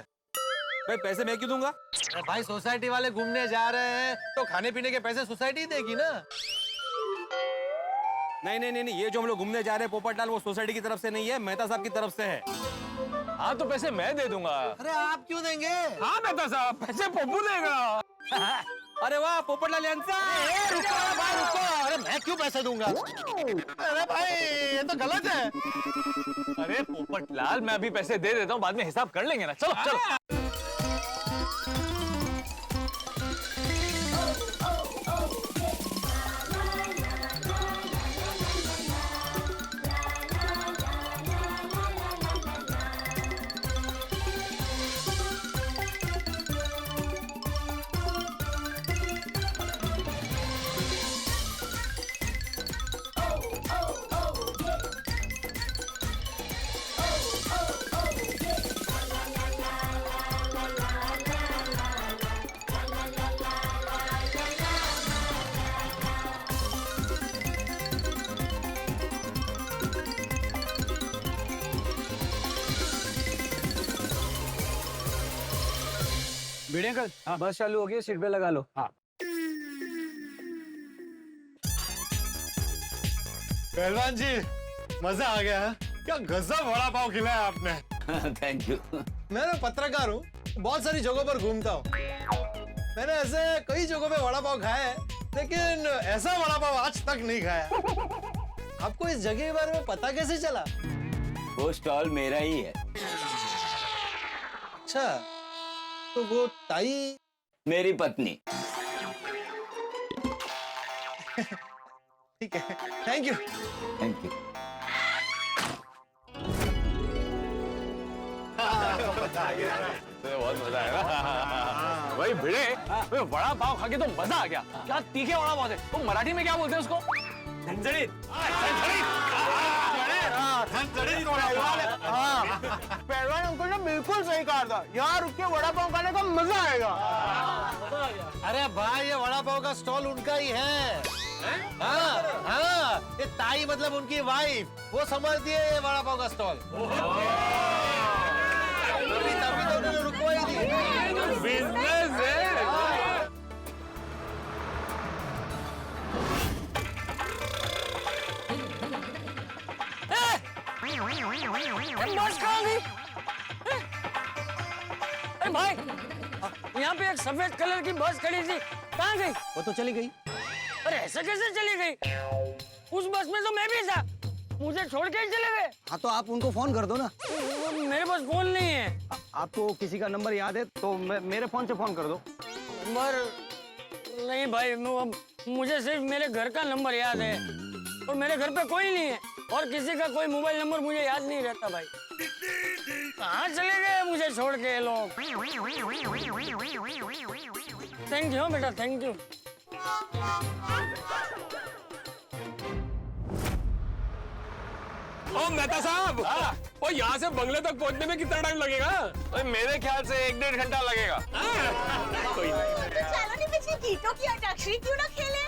भाई पैसे मैं क्यों दूंगा? अरे भाई सोसाइटी वाले घूमने जा रहे हैं तो खाने पीने के पैसे सोसाइटी देगी ना। नहीं, ये जो हम लोग घूमने जा रहे हैं पोपटलाल, वो सोसाइटी की तरफ से नहीं है, मेहता साहब की तरफ से है। हाँ तो पैसे मैं दे दूंगा। अरे आप क्यों देंगे? हाँ मेहता साहब, पैसे पप्पू देगा। अरे वाह पोपटलाल रुको, अरे मैं क्यों पैसे दूंगा? अरे भाई ये तो गलत है। अरे पोपटलाल मैं अभी पैसे दे देता हूँ, बाद में हिसाब कर लेंगे ना। चलो चलो। भिड़े अंकल बस चालू हो गई, सीट पे लगा लो। हाँ पहलवान जी मजा आ गया। क्या गजब वड़ा पाव खिलाया आपने। Thank you. मैं ना पत्रकार हूँ, बहुत सारी जगहों पर घूमता हूँ। मैंने ऐसे कई जगहों पे वड़ा पाव खाया है, लेकिन ऐसा वड़ा पाव आज तक नहीं खाया। आपको इस जगह के बारे में पता कैसे चला? वो स्टॉल मेरा ही है। अच्छा तो वो ताई मेरी पत्नी। ठीक है, थैंक यू। Thank you. बहुत मजा आया ना भाई भिड़े। वड़ा पाव खा के तो मजा आ गया। क्या तीखे वड़ा पाव थे। तो मराठी में क्या बोलते हैं उसको? पहलवान अंकल ने बिल्कुल सही कहा था, यहाँ रुक के वड़ा पाव खाने का मजा आएगा। अरे भाई ये वड़ा पाव का स्टॉल उनका ही है। हाँ, ये ताई मतलब उनकी वाइफ, वो संभालती है ये वड़ा पाव का स्टॉल। तभी तो उन्होंने रुकवाई थी। बिजनेस है। बस कहाँ गई? अरे भाई यहाँ पे एक सफेद कलर की बस खड़ी थी, कहाँ गई? वो तो चली गई। अरे ऐसे कैसे चली गई? उस बस में तो मैं भी था, मुझे छोड़ के ही चले गए। हाँ तो आप उनको फोन कर दो ना। मेरे पास फोन नहीं है। आपको किसी का नंबर याद है तो मेरे फोन से फोन कर दो। नंबर नहीं भाई, मुझे सिर्फ मेरे घर का नंबर याद है और मेरे घर पे कोई नहीं है और किसी का कोई मोबाइल नंबर मुझे याद नहीं रहता भाई। कहाँ चले गए मुझे छोड़ के लोग? थैंक यू बेटा, थैंक यू। ओ मेहता साहब, और यहाँ से बंगले तक पहुँचने में कितना टाइम लगेगा? मेरे ख्याल से 1-1.5 घंटा लगेगा। कोई नहीं। तो चलो नहीं बच्ची, गीतों की अंताक्षरी क्यों ना खेले?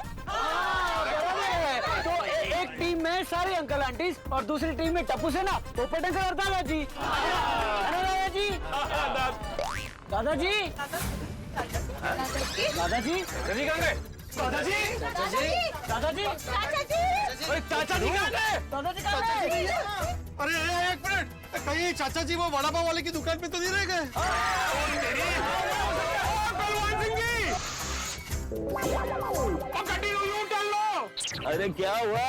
तो एक टीम में सारे अंकल आंटीज और दूसरी टीम में टप्पू से ना पोपट अंकल और दादाजी। दादाजी, दादाजी, दादाजी, दादाजी कहाँ गए? दादाजी, दादाजी, चाचा जी कहाँ गए? दादाजी कहाँ गए? अरे एक मिनट, कहीं चाचा जी वो वड़ा पाव वाले की दुकान पे तो नहीं रह गए? बलवान सिंह जी, अब गड्डी यूं टर्न लो। अरे क्या हुआ?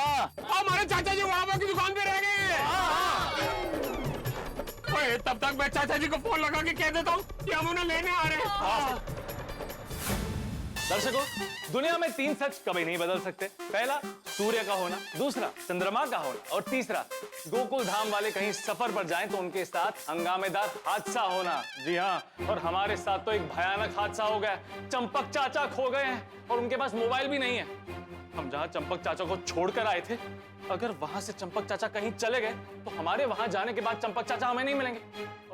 हमारे चाचा जी वड़ा पाव की दुकान पे रह गए। ओए, तब तक मैं चाचा जी को फोन लगा के कह देता हूँ कि हम उन्हें लेने आ रहे हैं। दर्शकों, दुनिया में 3 सच कभी नहीं बदल सकते। पहला, सूर्य का होना, दूसरा, चंद्रमा का होना, और तीसरा, गोकुल धाम वाले कहीं सफर पर जाएं तो उनके साथ हंगामेदार हादसा होना। जी हाँ, और हमारे साथ तो एक भयानक हादसा हो गया। चंपक चाचा खो गए हैं और उनके पास मोबाइल भी नहीं है। हम जहाँ चंपक चाचा को छोड़कर आए थे, अगर वहां से चंपक चाचा कहीं चले गए तो हमारे वहां जाने के बाद चंपक चाचा हमें नहीं मिलेंगे।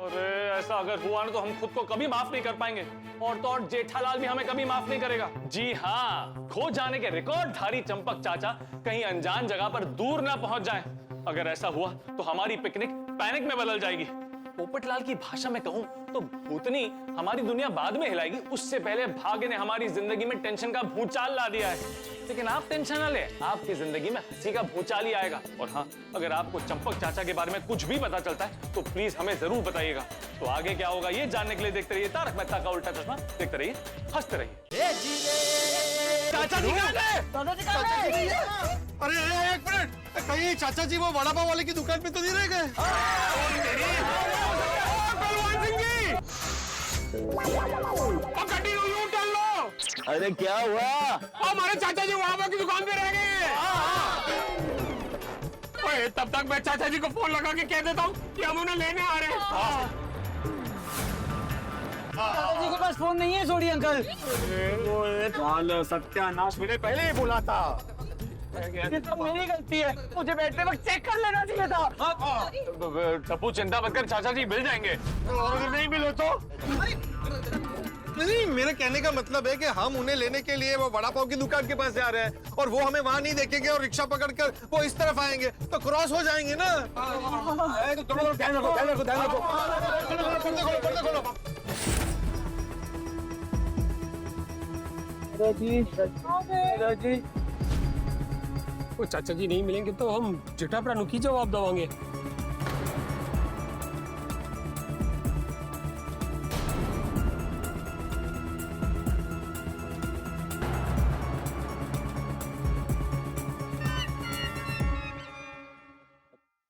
अरे ऐसा अगर हुआ ना तो हम खुद को कभी माफ नहीं कर पाएंगे, और तो और जेठालाल भी हमें कभी माफ नहीं करेगा। जी हाँ, खो जाने के रिकॉर्डधारी चंपक चाचा कहीं अनजान जगह पर दूर ना पहुंच जाएं। अगर ऐसा हुआ तो हमारी पिकनिक पैनिक में बदल जाएगी। पोपटलाल की भाषा में कहूं तो भूतनी हमारी दुनिया बाद में हिलाएगी, उससे पहले भाग्य ने हमारी जिंदगी में टेंशन का भूचाल ला दिया है। लेकिन आप टेंशन ना ले, आपकी जिंदगी में हंसी का भूचाल ही आएगा। और हाँ, अगर आपको चंपक चाचा के बारे में कुछ भी पता चलता है तो प्लीज हमें जरूर बताइएगा। तो आगे क्या होगा ये जानने के लिए देखते रहिए तारक मेहता का उल्टा चश्मा। देखते रहिए, हंसते रहिए। चाचा जी कहाँ गए? दादाजी कहाँ गए? अरे एक मिनट, कहीं चाचा जी वो वड़ा पाव वाले की दुकान पे तो नहीं रह गए? बलवान सिंह जी, अब गड्डी यूं टर्न लो। अरे क्या हुआ? हमारे चाचा जी वड़ा पाव की दुकान पे रह गए। ओए, तब तक मैं चाचा जी को फोन लगा के कह देता हूँ कि हम उन्हें लेने आ रहे हैं। दादाजी के पास फोन नहीं है सोडी अंकल। सत्यानाश, मैंने पहले ही बोला था। ये तो मेरी गलती है, मुझे बैठते वक्त चेक कर लेना चाहिए था। टप्पू चिंता मत कर, चाचा जी मिल जाएंगे। अगर नहीं मिले तो? नहीं, मेरे कहने का मतलब है कि हम उन्हें लेने के लिए वो वड़ा पाव की दुकान के पास जा रहे हैं और वो हमें वहां नहीं देखेंगे और रिक्शा पकड़कर वो इस तरफ आएंगे तो क्रॉस हो जाएंगे ना। ध्यान रखो, ध्यान रखो, ध्यान रखो। पर्दा खोलो। दादाजी, वो चाचा जी नहीं मिलेंगे तो हम जटाप्राणु की जवाब दवाएंगे।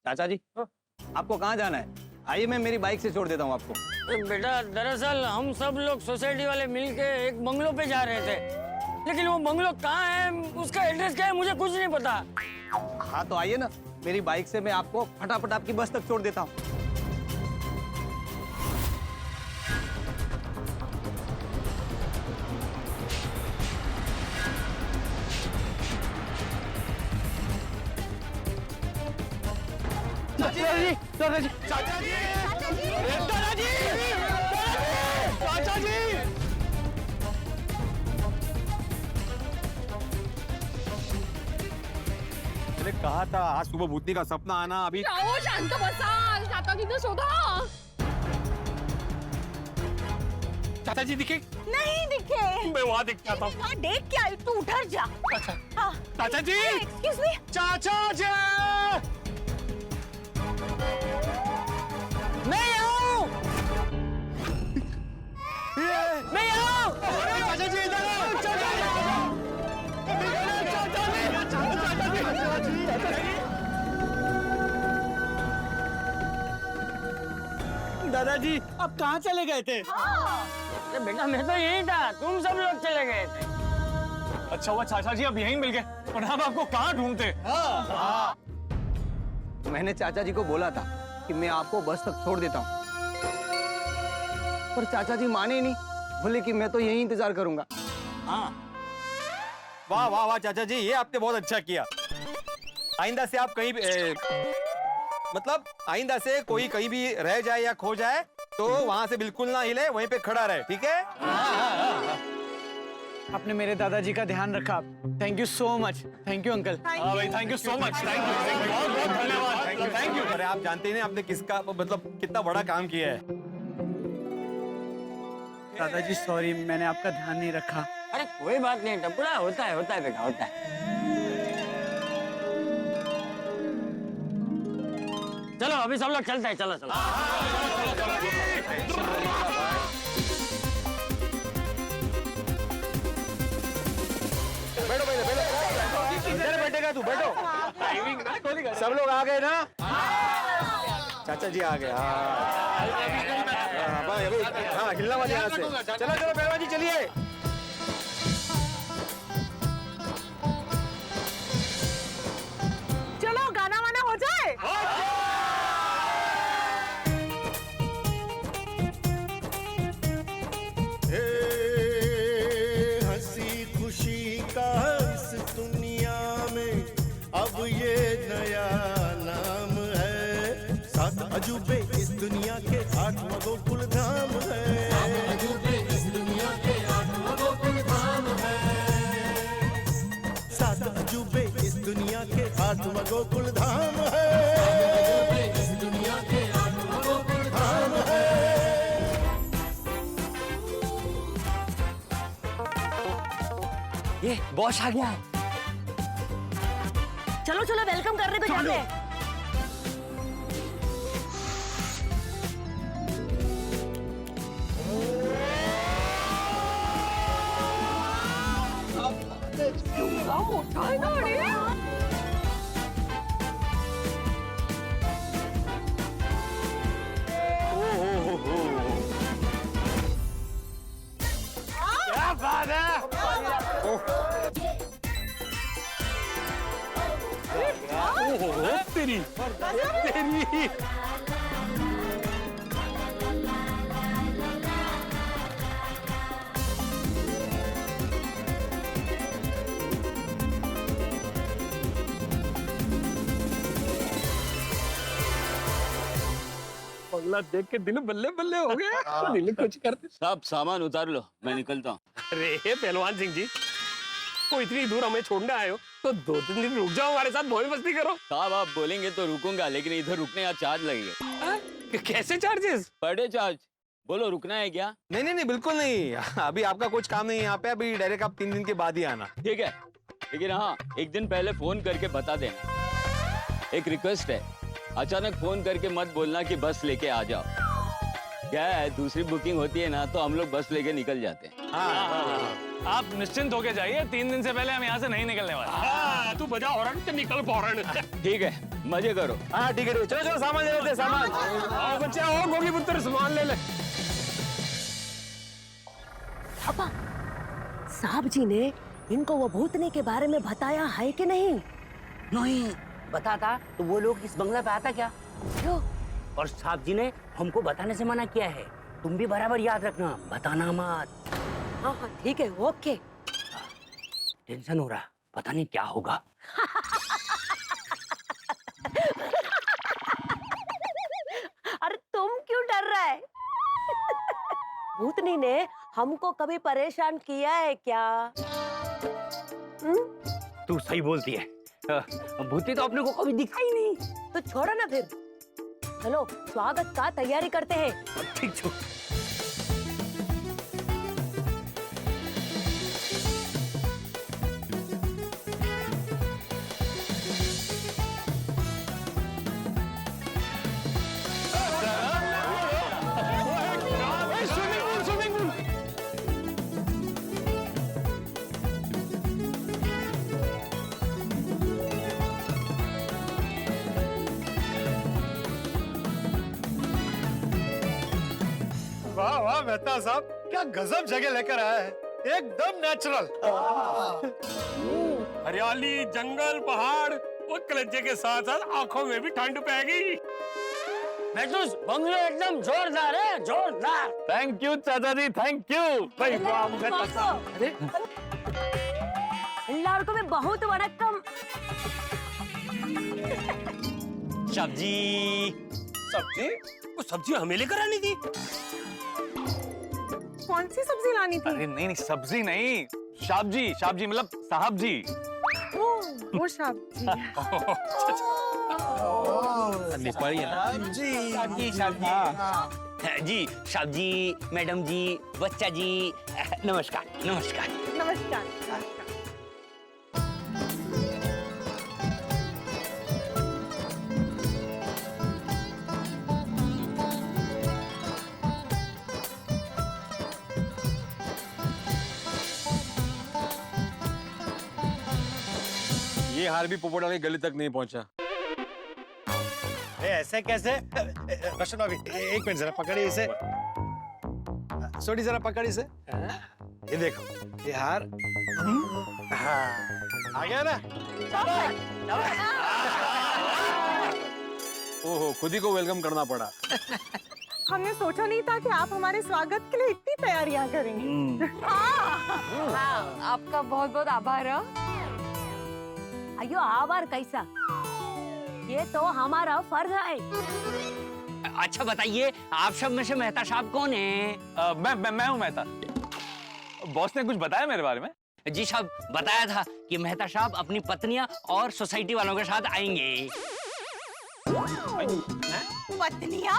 चाचा जी, आपको कहाँ जाना है? आइए, मैं मेरी बाइक से छोड़ देता हूँ आपको। बेटा दरअसल हम सब लोग सोसाइटी वाले मिलके एक बंगलो पे जा रहे थे, लेकिन वो बंगलो कहाँ है, उसका एड्रेस क्या है, मुझे कुछ नहीं पता। हाँ तो आइए ना, मेरी बाइक से मैं आपको फटाफट आपकी बस तक छोड़ देता हूँ। दादाजी, दादाजी, चाचा जी, दादाजी, चाचा जी। मैंने कहा था आज सुबह भूतनी का सपना आना। अभी शांत बसा, चाचा शोधा। चाचा जी दिखे? नहीं दिखे। मैं वहाँ दिख जाता हूँ। वहाँ देख के आई, तू उधर जा। अच्छा। हाँ। चाचा जी, एक्सक्यूज मी। चाचा जी, मैं आऊँ, मैं आऊँ। चाचा जी इधर आओ। दादाजी, अब कहाँ चले गए थे? हाँ। बेटा मैं तो यही था, तुम सब लोग चले गए थे। अच्छा हुआ चाचा जी अब यहीं मिल गए, और हम आपको कहाँ ढूंढते। मैंने चाचा जी को बोला था कि मैं आपको बस तक छोड़ देता हूँ, पर चाचा जी माने ही नहीं, बोले कि मैं तो यही इंतजार करूंगा। हाँ, वाह वाह वाह चाचा जी, ये आपने बहुत अच्छा किया। आइंदा से आप कहीं मतलब आइंदा से कोई कहीं भी रह जाए या खो जाए तो वहां से बिल्कुल ना हिले, वहीं पे खड़ा रहे, ठीक है? आपने मेरे दादाजी का ध्यान रखा। Thank you so much. Thank you uncle. हाँ भाई, thank you so much. Thank you, बहुत बहुत धन्यवाद। Thank you. अरे आप जानते ही नहीं आपने किसका मतलब कितना बड़ा काम किया है। दादाजी सॉरी, मैंने आपका ध्यान नहीं रखा। अरे कोई बात नहीं टपुड़ा, होता है बेटा, होता है। चलो अभी सब लोग चलते हैं, चलो चलो। बैठो पहले, बैठो। इधर बैठेगा तू, बैठो। सब लोग आ गए ना? चाचा जी आ गए। हाँ, हिलना मत यहाँ से। चलो चलो पहलवान जी, चलिए। चलो गाना वाना हो जाए। हंसी खुशी का इस दुनिया में अब ये नया नाम है। 7 अजूबे इस दुनिया के 8वां गोकुल धाम है। 7 अजूबे इस दुनिया के 8वां गोकुल धाम है। 7 अजूबे इस दुनिया के 8वां गोकुल धाम है। इस दुनिया के 8वां गोकुल धाम है। ये बॉस आ गया। चलो चलो वेलकम करने को जाते हैं। मोटा है गाड़ी। क्या बात है? तेरी बंगला देख के दिल बल्ले बल्ले हो गया। दिल कुछ करते। सब सामान उतार लो, मैं निकलता हूँ। अरे पहलवान सिंह जी, को इतनी दूर हमें छोड़ने आए हो तो 2-3 दिन रुक जाओ, हमारे साथ मौज मस्ती करो। साहब आप बोलेंगे तो रुकूंगा, लेकिन इधर रुकने का चार्ज लगेगा। कैसे चार्जेस? Per day charge. बोलो रुकना है क्या? नहीं, बिल्कुल नहीं। अभी आपका कुछ काम नहीं है यहाँ पे। अभी डायरेक्ट आप 3 दिन के बाद ही आना। ठीक है, लेकिन हाँ एक दिन पहले फोन करके बता देना। एक रिक्वेस्ट है, अचानक फोन करके मत बोलना कि बस लेके आ जाओ। क्या है, दूसरी बुकिंग होती है ना तो हम लोग बस लेके निकल जाते हैं। आप निश्चिंत होके जाइए, 3 दिन से पहले हम यहाँ से नहीं निकलने वाले। हाँ, तू बजा हॉर्न तो निकल फौरन। ठीक है, मजे करो। हाँ ठीक है, चलो चलो सामान ले लेते हैं। सामान आओ बच्चे, आओ गोगी पुत्र, सामान ले ले। पापा, साहब जी ने इनको वो भूतनी के बारे में बताया है कि नहीं? नहीं बताता तो वो लोग इस बंगला पे आता क्या? क्यों? और साहब जी ने हमको बताने से मना किया है। तुम भी बराबर याद रखना, बताना मत। हाँ हाँ ठीक है, ओके। टेंशन हो रहा, पता नहीं क्या होगा। अरे तुम क्यों डर रहा है? भूतनी ने हमको कभी परेशान किया है क्या? तू सही बोलती है, भूती तो अपने को कभी दिखा ही नहीं। तो छोड़ो ना फिर, चलो स्वागत का तैयारी करते हैं। ठीक छो। वाह वाह मेहता साहब, क्या गजब जगह लेकर आया है। एकदम नेचुरल। हरियाली, जंगल, पहाड़ और कलेजे के साथ साथ आंखों में भी ठंड पैगी। बंगलो एकदम जोरदार है, जोरदार। थैंक यू चाचा जी, थैंक यू। भाई எல்லாருக்குமே बहुत வணக்கம்। सब्जी सब्जी? वो सब्जी हमें लेकर आनी थी। कौन सी सब्जी लानी थी? अरे नहीं नहीं, सब्जी नहीं, शाबजी, शाबजी मतलब साहब जी। वो सब्जी। जी सब्जी, मैडम जी, बच्चा जी, नमस्कार नमस्कार। नमस्कार। ये हार भी पोपट वाली गली तक नहीं पहुंचा। ऐसे कैसे? रोशन भाभी एक मिनट जरा पकड़िए इसे। सोडी जरा पकड़ इसे। ये देखो ये हार। हाँ, आ गया ना? ओहो, खुद ही को वेलकम करना पड़ा। हमने सोचा नहीं था कि आप हमारे स्वागत के लिए इतनी तैयारियां करेंगे। हाँ, आपका बहुत बहुत आभार है। अयो आभार कैसा, ये तो हमारा फर्ज है। अच्छा बताइए, आप सब में से मेहता साहब कौन है? मैं हूँ मेहता। बॉस ने कुछ बताया मेरे बारे में? जी साहब, बताया था कि मेहता साहब अपनी पत्नियां और सोसाइटी वालों के साथ आएंगे। पत्नियां?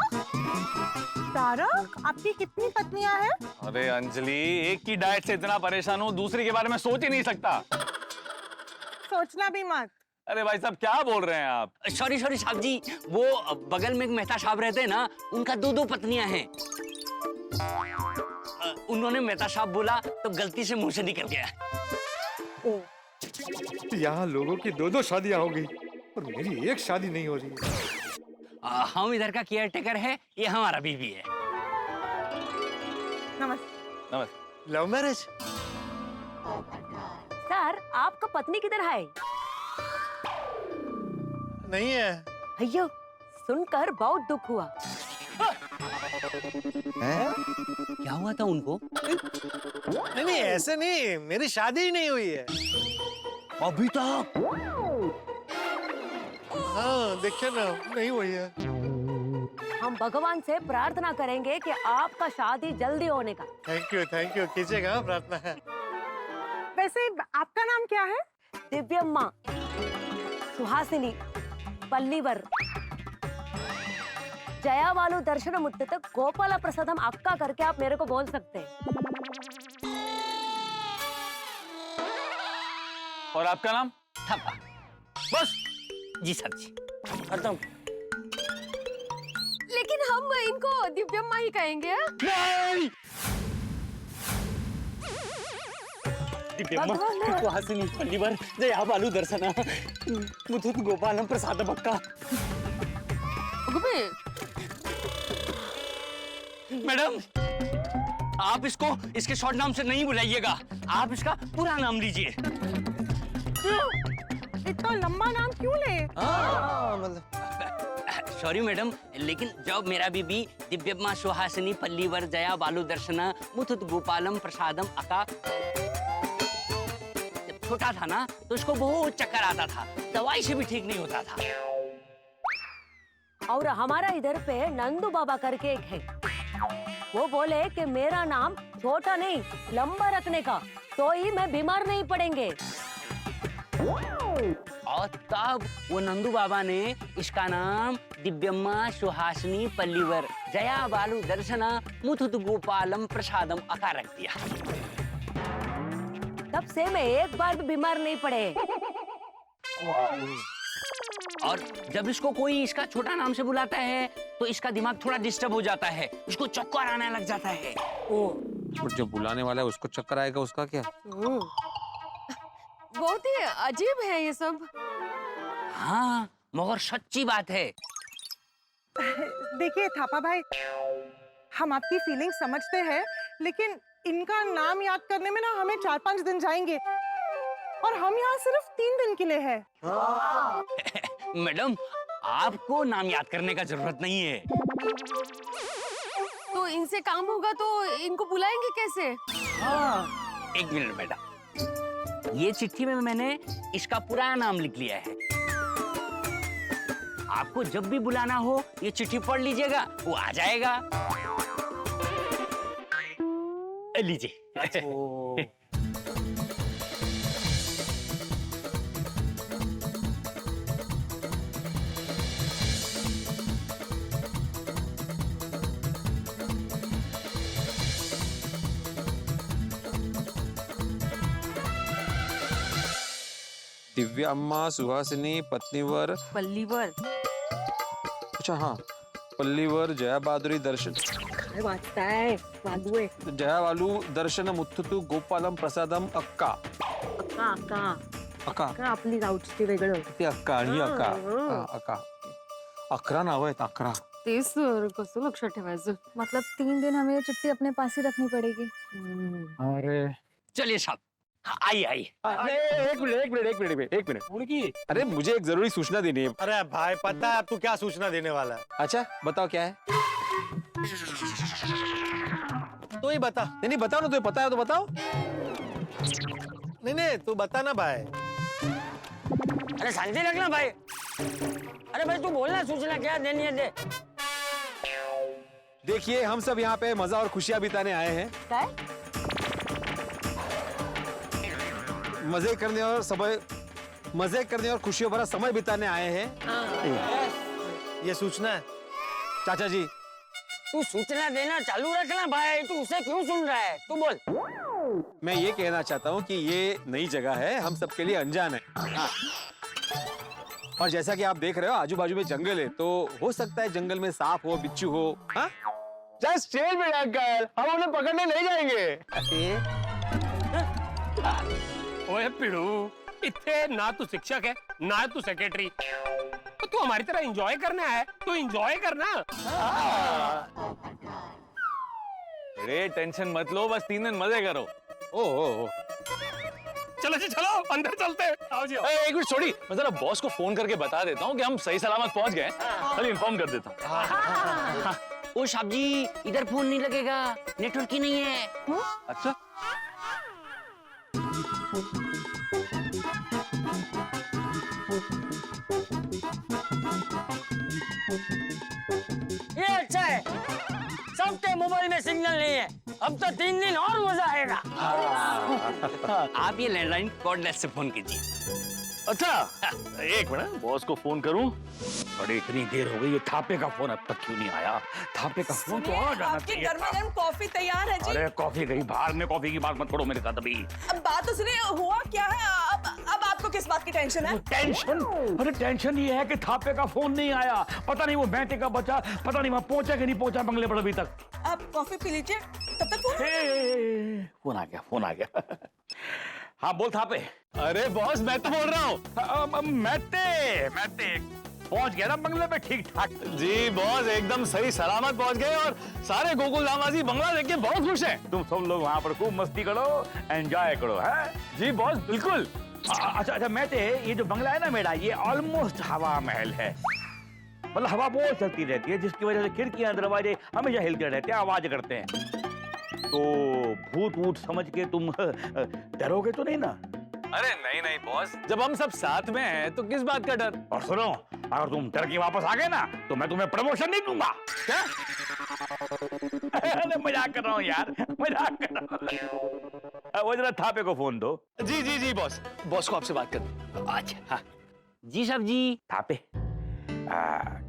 तारक, आपकी कितनी पत्नियां हैं? अरे अंजलि, एक की डाइट से इतना परेशान हूँ, दूसरी के बारे में सोच ही नहीं सकता। सोचना भी मत। अरे भाई साहब, क्या बोल रहे हैं आप? सॉरी साहब जी, वो बगल में एक मेहता साहब रहते हैं ना, उनका दो पत्नियां हैं। उन्होंने मेहता साहब बोला तो गलती से मुंह से निकल गया। यहाँ लोगों की दो शादियां हो गई और मेरी एक शादी नहीं हो रही है। हम इधर का केयर टेकर है, ये हमारा बीवी है। नमस्ते। नमस्ते। Love marriage? सर, आपका पत्नी किधर है? नहीं है। अयो, सुनकर बहुत दुख हुआ। क्या हुआ था उनको? नहीं ऐसे नहीं, मेरी शादी ही नहीं हुई है अभी तक। हाँ देखिए ना, नहीं हुई है। हम भगवान से प्रार्थना करेंगे कि आपका शादी जल्दी होने का। थैंक यू कीजिएगा प्रार्थना है। वैसे आपका नाम क्या है? दिव्यम्मा, सुहासिनी, पल्लीवर, जयावालु दर्शन मुत्तत गोपाल प्रसादम अक्का करके आप मेरे को बोल सकते हैं। और आपका नाम? थप्पा। बस? जी सर जी, खत्म। लेकिन हम इनको दिव्यम्मा ही कहेंगे। नहीं। दिव्यम्मा, सुहासिनी, पल्लीवर, जयावालु दर्शन मुथुत गोपालम प्रसादम अक्का। मैडम, आप इसको इसके शॉर्ट नाम से नहीं बुलाइएगा, आप इसका पूरा नाम लीजिए। इतना लंबा नाम क्यों ले? सॉरी मैडम, लेकिन जब मेरा बीबी दिव्यम्मा सुहासिनी पल्लीवर जयावालु दर्शना मुथुत गोपालम प्रसादम अका जब छोटा था ना, तो इसको बहुत चक्कर आता था, दवाई से भी ठीक नहीं होता था। और हमारा इधर पे नंदू बाबा करके एक है, वो बोले कि मेरा नाम छोटा नहीं लंबा रखने का, तो ही मैं बीमार नहीं पड़ेंगे। और तब वो नंदू बाबा ने इसका नाम दिव्यम्मा सुहासिनी पल्लीवर जयावालु दर्शना मुथुत गोपालम प्रसादम अका रख दिया। तब से मैं एक बार भी बीमार नहीं पड़े। और जब इसको कोई इसका छोटा नाम से बुलाता है तो इसका दिमाग थोड़ा डिस्टर्ब हो जाता है, इसको चक्कर आने लग जाता है। और जो बुलाने वाला है उसको चक्कर आएगा, उसका क्या? बहुत ही अजीब है ये सब। हाँ, मगर सच्ची बात है। देखिए थापा भाई, हम आपकी फीलिंग समझते हैं, लेकिन इनका नाम याद करने में ना हमें 4-5 दिन जाएंगे और हम यहाँ सिर्फ 3 दिन के लिए हैं। मैडम, आपको नाम याद करने का जरूरत नहीं है। तो इनसे काम होगा तो इनको बुलाएंगे कैसे? एक मिनट मैडम, ये चिट्ठी में मैंने इसका पूरा नाम लिख लिया है। आपको जब भी बुलाना हो ये चिट्ठी पढ़ लीजिएगा, वो आ जाएगा। लीजिए। दिव्या अम्मा सुहासिनी पत्नीवर पल्लीवर अच्छा हाँ पल्लीवर जया बहादुरी दर्शन वाचता है वादू है जया वालू दर्शन मुत्तुतू गोपालम प्रसादम अक्का अक्का अक्का अक्का अक्का आपली गावची वेगळं ते अक्का आणि अक्का हा, अक्का 11 नाव आहेत 11 तेच सर कसं लक्षात ठेवायचं. मतलब 3 दिन हमें ये चिट्ठी अपने पास ही रखनी पड़ेगी. अरे चलिए साहब, आइए आइए। एक मिनट अरे मुझे एक जरूरी सूचना देनी है. अरे भाई पता है तू क्या सूचना देने वाला है? अच्छा बताओ क्या है. तो ही बता। नहीं बताओ ना, तुम्हें पता है तो बताओ. नहीं तू बता ना भाई. अरे शांति रखना भाई। अरे भाई तू बोलना, सूचना क्या देनी है दे। देखिए हम सब यहाँ पे मजा और खुशियाँ बिताने आए हैं. काय? मजे करने और खुशियों भरा समय बिताने आए हैं. ये सूचना है चाचा जी. तू सूचना देना चालू रखना भाई, तू उसे क्यों सुन रहा है, तू बोल। मैं ये कहना चाहता हूँ कि ये नई जगह है, हम सबके लिए अनजान है. हाँ. और जैसा कि आप देख रहे हो आजू बाजू में जंगल है, तो हो सकता है जंगल में सांप हो, बिच्छू हो. हाँ? जस्ट चिल बेटा अंकल, हम उन्हें पकड़ने नहीं जाएंगे. ओए पिड़ू, इतने ना तू शिक्षक है ना तू सेक्रेटरी, तो तू हमारी तरह एंजॉय करना है, तू एंजॉय करना. अरे टेंशन मत लो, बस 3 दिन मजे करो. ओ चलो जी चलो अंदर चलते हैं. आओ जी आओ. एक मिनट छोड़ी, मैं जरा बॉस को फोन करके बता देता हूँ कि हम सही सलामत पहुंच गए. खाली इन्फॉर्म कर देता हूँ. ओ साहब जी, इधर फोन नहीं लगेगा, नेटवर्क ही नहीं है. अच्छा ये अच्छा है, सबके मोबाइल में सिग्नल नहीं है. अब तो 3 दिन और मजा आएगा. आप ये लैंडलाइन कॉर्डलेस से फोन कीजिए. अच्छा, एक मिनट बॉस को फोन करूं. अरे इतनी देर हो गई, ये थापे का फोन अब तक क्यों नहीं आया? थापे का फोन तो आ जाना चाहिए. गर्मा-गर्म कॉफी तैयार है जी. अरे कॉफी गई बाहर में, कॉफी की बात मत करो मेरे साथ अभी. अब बात तो सुनिए, हुआ क्या है? अब आपको किस बात की टेंशन है? टेंशन? अरे टेंशन ये है कि थापे का फोन नहीं आया. पता नहीं वो बैठे का बचा, पता नहीं वहाँ पहुंचा कि नहीं पहुंचा बंगले पर अभी तक. आप कॉफी पी लीजिए, तब तक फोन आ गया. हाँ बोल थापे. अरे बॉस मैं तो बोल रहा हूँ. मैं पहुंच गया ना बंगले पे ठीक ठाक. जी बॉस एकदम सही सलामत पहुंच गए और सारे गोकुल धामवासी बंगला देख के बहुत खुश हैं. तुम सब लोग वहाँ पर खूब मस्ती करो, एंजॉय करो. है जी बॉस बिल्कुल. अच्छा मैं ये जो बंगला है ना मेरा, ये ऑलमोस्ट हवा महल है. मतलब हवा बहुत चलती रहती है, जिसकी वजह से खिड़कियां दरवाजे हमेशा हिलते रहते हैं, आवाज करते हैं. तो भूत वूत समझ के तुम डरोगे तो नहीं ना? अरे नहीं बॉस, जब हम सब साथ में हैं तो किस बात का डर. और सुनो, अगर तुम डर के वापस आ गए ना तो मैं तुम्हें प्रमोशन नहीं दूंगा. क्या? अरे मजाक कर रहा हूँ यार, मजाक कर रहा हूँ. वो जरा थापे को फोन दो. जी बॉस को आपसे बात कर. अच्छा हाँ जी साहब जी. थापे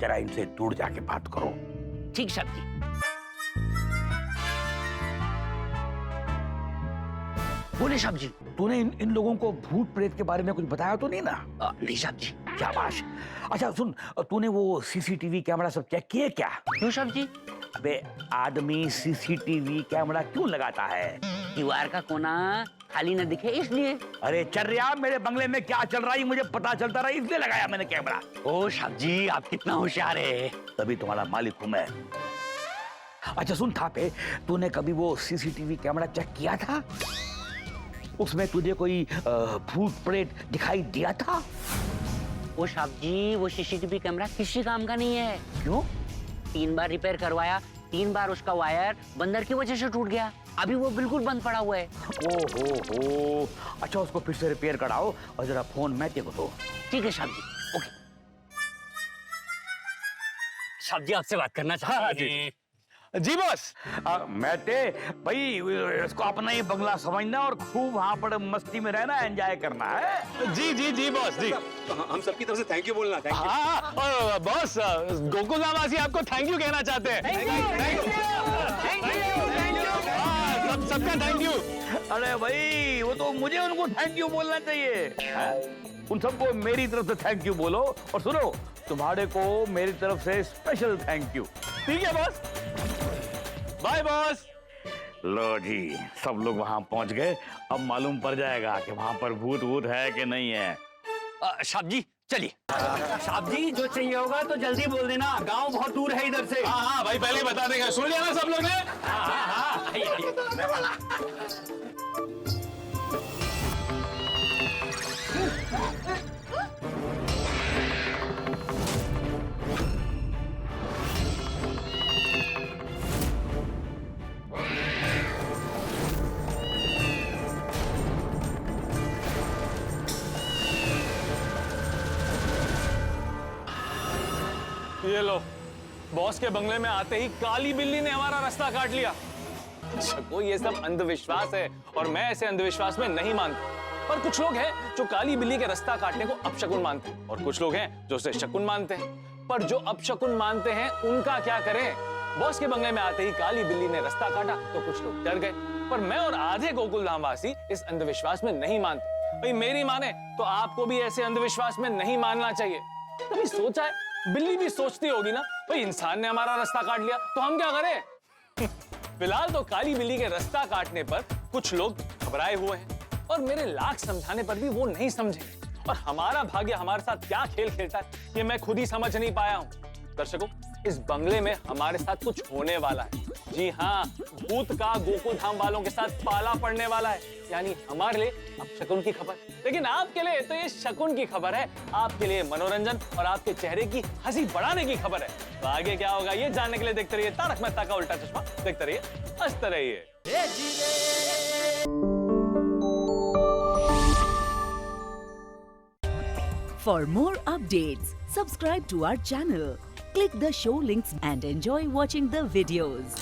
जरा इनसे दूर जाके बात करो. ठीक साहब जी. बोले साहब जी, तूने इन लोगों को भूत प्रेत के बारे में कुछ बताया तो नहीं ना? नहीं साहब जी. शाबाश. अच्छा सुन, तूने वो सीसीटीवी कैमरा सब चेक किए क्या? क्यों साहब जी? अबे आदमी सीसीटीवी कैमरा क्यों लगाता है? दीवार का कोना खाली न दिखे इसलिए. अरे चर्या, मेरे बंगले में क्या चल रहा है मुझे पता चलता रहा, इसलिए लगाया मैंने कैमरा. ओ साहब जी, आप कितना होशियार है. तभी तुम्हारा मालिक हूं मैं. अच्छा सुन थापे, तूने कभी वो सीसीटीवी कैमरा चेक किया था? उसमें तुझे कोई भूत प्रेत दिखाई दिया था? ओ साहब जी, वो सीसीटीवी कैमरा किसी काम का नहीं है. क्यों? 3 बार रिपेयर करवाया, 3 बार उसका वायर बंदर की वजह से टूट गया. अभी वो बिल्कुल बंद पड़ा हुआ है. ओहो. अच्छा उसको फिर से रिपेयर कराओ और जरा फोन मैं देखो तो. ठीक है साहब जी. ओके. साहब जी आपसे बात करना चाहते हैं। जी बॉस, मैं ते भाई इसको अपना ही बंगला समझना और खूब वहां पर मस्ती में रहना, एंजॉय करना है। जी जी जी बॉस जी। हम सबकी तरफ से थैंक यू बोलना। Thank you. हाँ, और बॉस गोकुल धाम वासी आपको थैंक यू कहना चाहते हैं। सबका थैंक यू। अरे भाई वो तो मुझे उनको थैंक यू बोलना चाहिए। उन सबको मेरी तरफ से थैंक यू बोलो, और सुनो तुम्हारे को मेरी तरफ से स्पेशल थैंक यू। ठीक है बॉस? Bye boss. लो जी, सब लोग वहां पहुंच गए। अब मालूम पड़ जाएगा कि वहां पर भूत वूत है कि नहीं है। साहब जी चलिए। साहब जी जो चाहिए होगा तो जल्दी बोल देना, गांव बहुत दूर है इधर से। हाँ हाँ भाई, पहले ही बता देंगे। सुन लिया ना सब लोग ने? हाँ। ये लो, बॉस के बंगले में आते ही काली बिल्ली ने हमारा रास्ता काट लिया। वो ये सब अंधविश्वास है और मैं ऐसे अंधविश्वास में नहीं मानता। पर कुछ लोग हैं जो काली बिल्ली के रास्ता काटने को अपशकुन मानते हैं, और कुछ लोग हैं जो उसे शकुन मानते हैं। पर जो अपशकुन मानते हैं उनका क्या करें? बॉस के बंगले में आते ही काली बिल्ली ने रास्ता काटा तो कुछ लोग डर गए, पर मैं और आधे गोकुल धाम वासी इस अंधविश्वास में नहीं मानते। भाई मेरी माने तो आपको भी ऐसे अंधविश्वास में नहीं मानना चाहिए। कभी सोचा है बिल्ली भी सोचती होगी ना, भाई इंसान ने हमारा रास्ता काट लिया तो हम क्या करें? फिलहाल तो काली बिल्ली के रास्ता काटने पर कुछ लोग घबराए हुए हैं, और मेरे लाख समझाने पर भी वो नहीं समझे। और हमारा भाग्य हमारे साथ क्या खेल खेलता है ये मैं खुद ही समझ नहीं पाया हूँ। दर्शकों, इस बंगले में हमारे साथ कुछ होने वाला है। जी हाँ, भूत का गोकुल धाम वालों के साथ पाला पड़ने वाला है, यानी हमारे लिए अब शकुन की खबर। लेकिन आपके लिए तो ये शकुन की खबर है, आपके लिए मनोरंजन और आपके चेहरे की हंसी बढ़ाने की खबर है। तो आगे क्या होगा ये जानने के लिए देखते रहिए तारक मेहता का उल्टा चश्मा। देखते रहिए, हंसते रहिए। For more updates, subscribe to our channel, click the show links and enjoy watching the videos.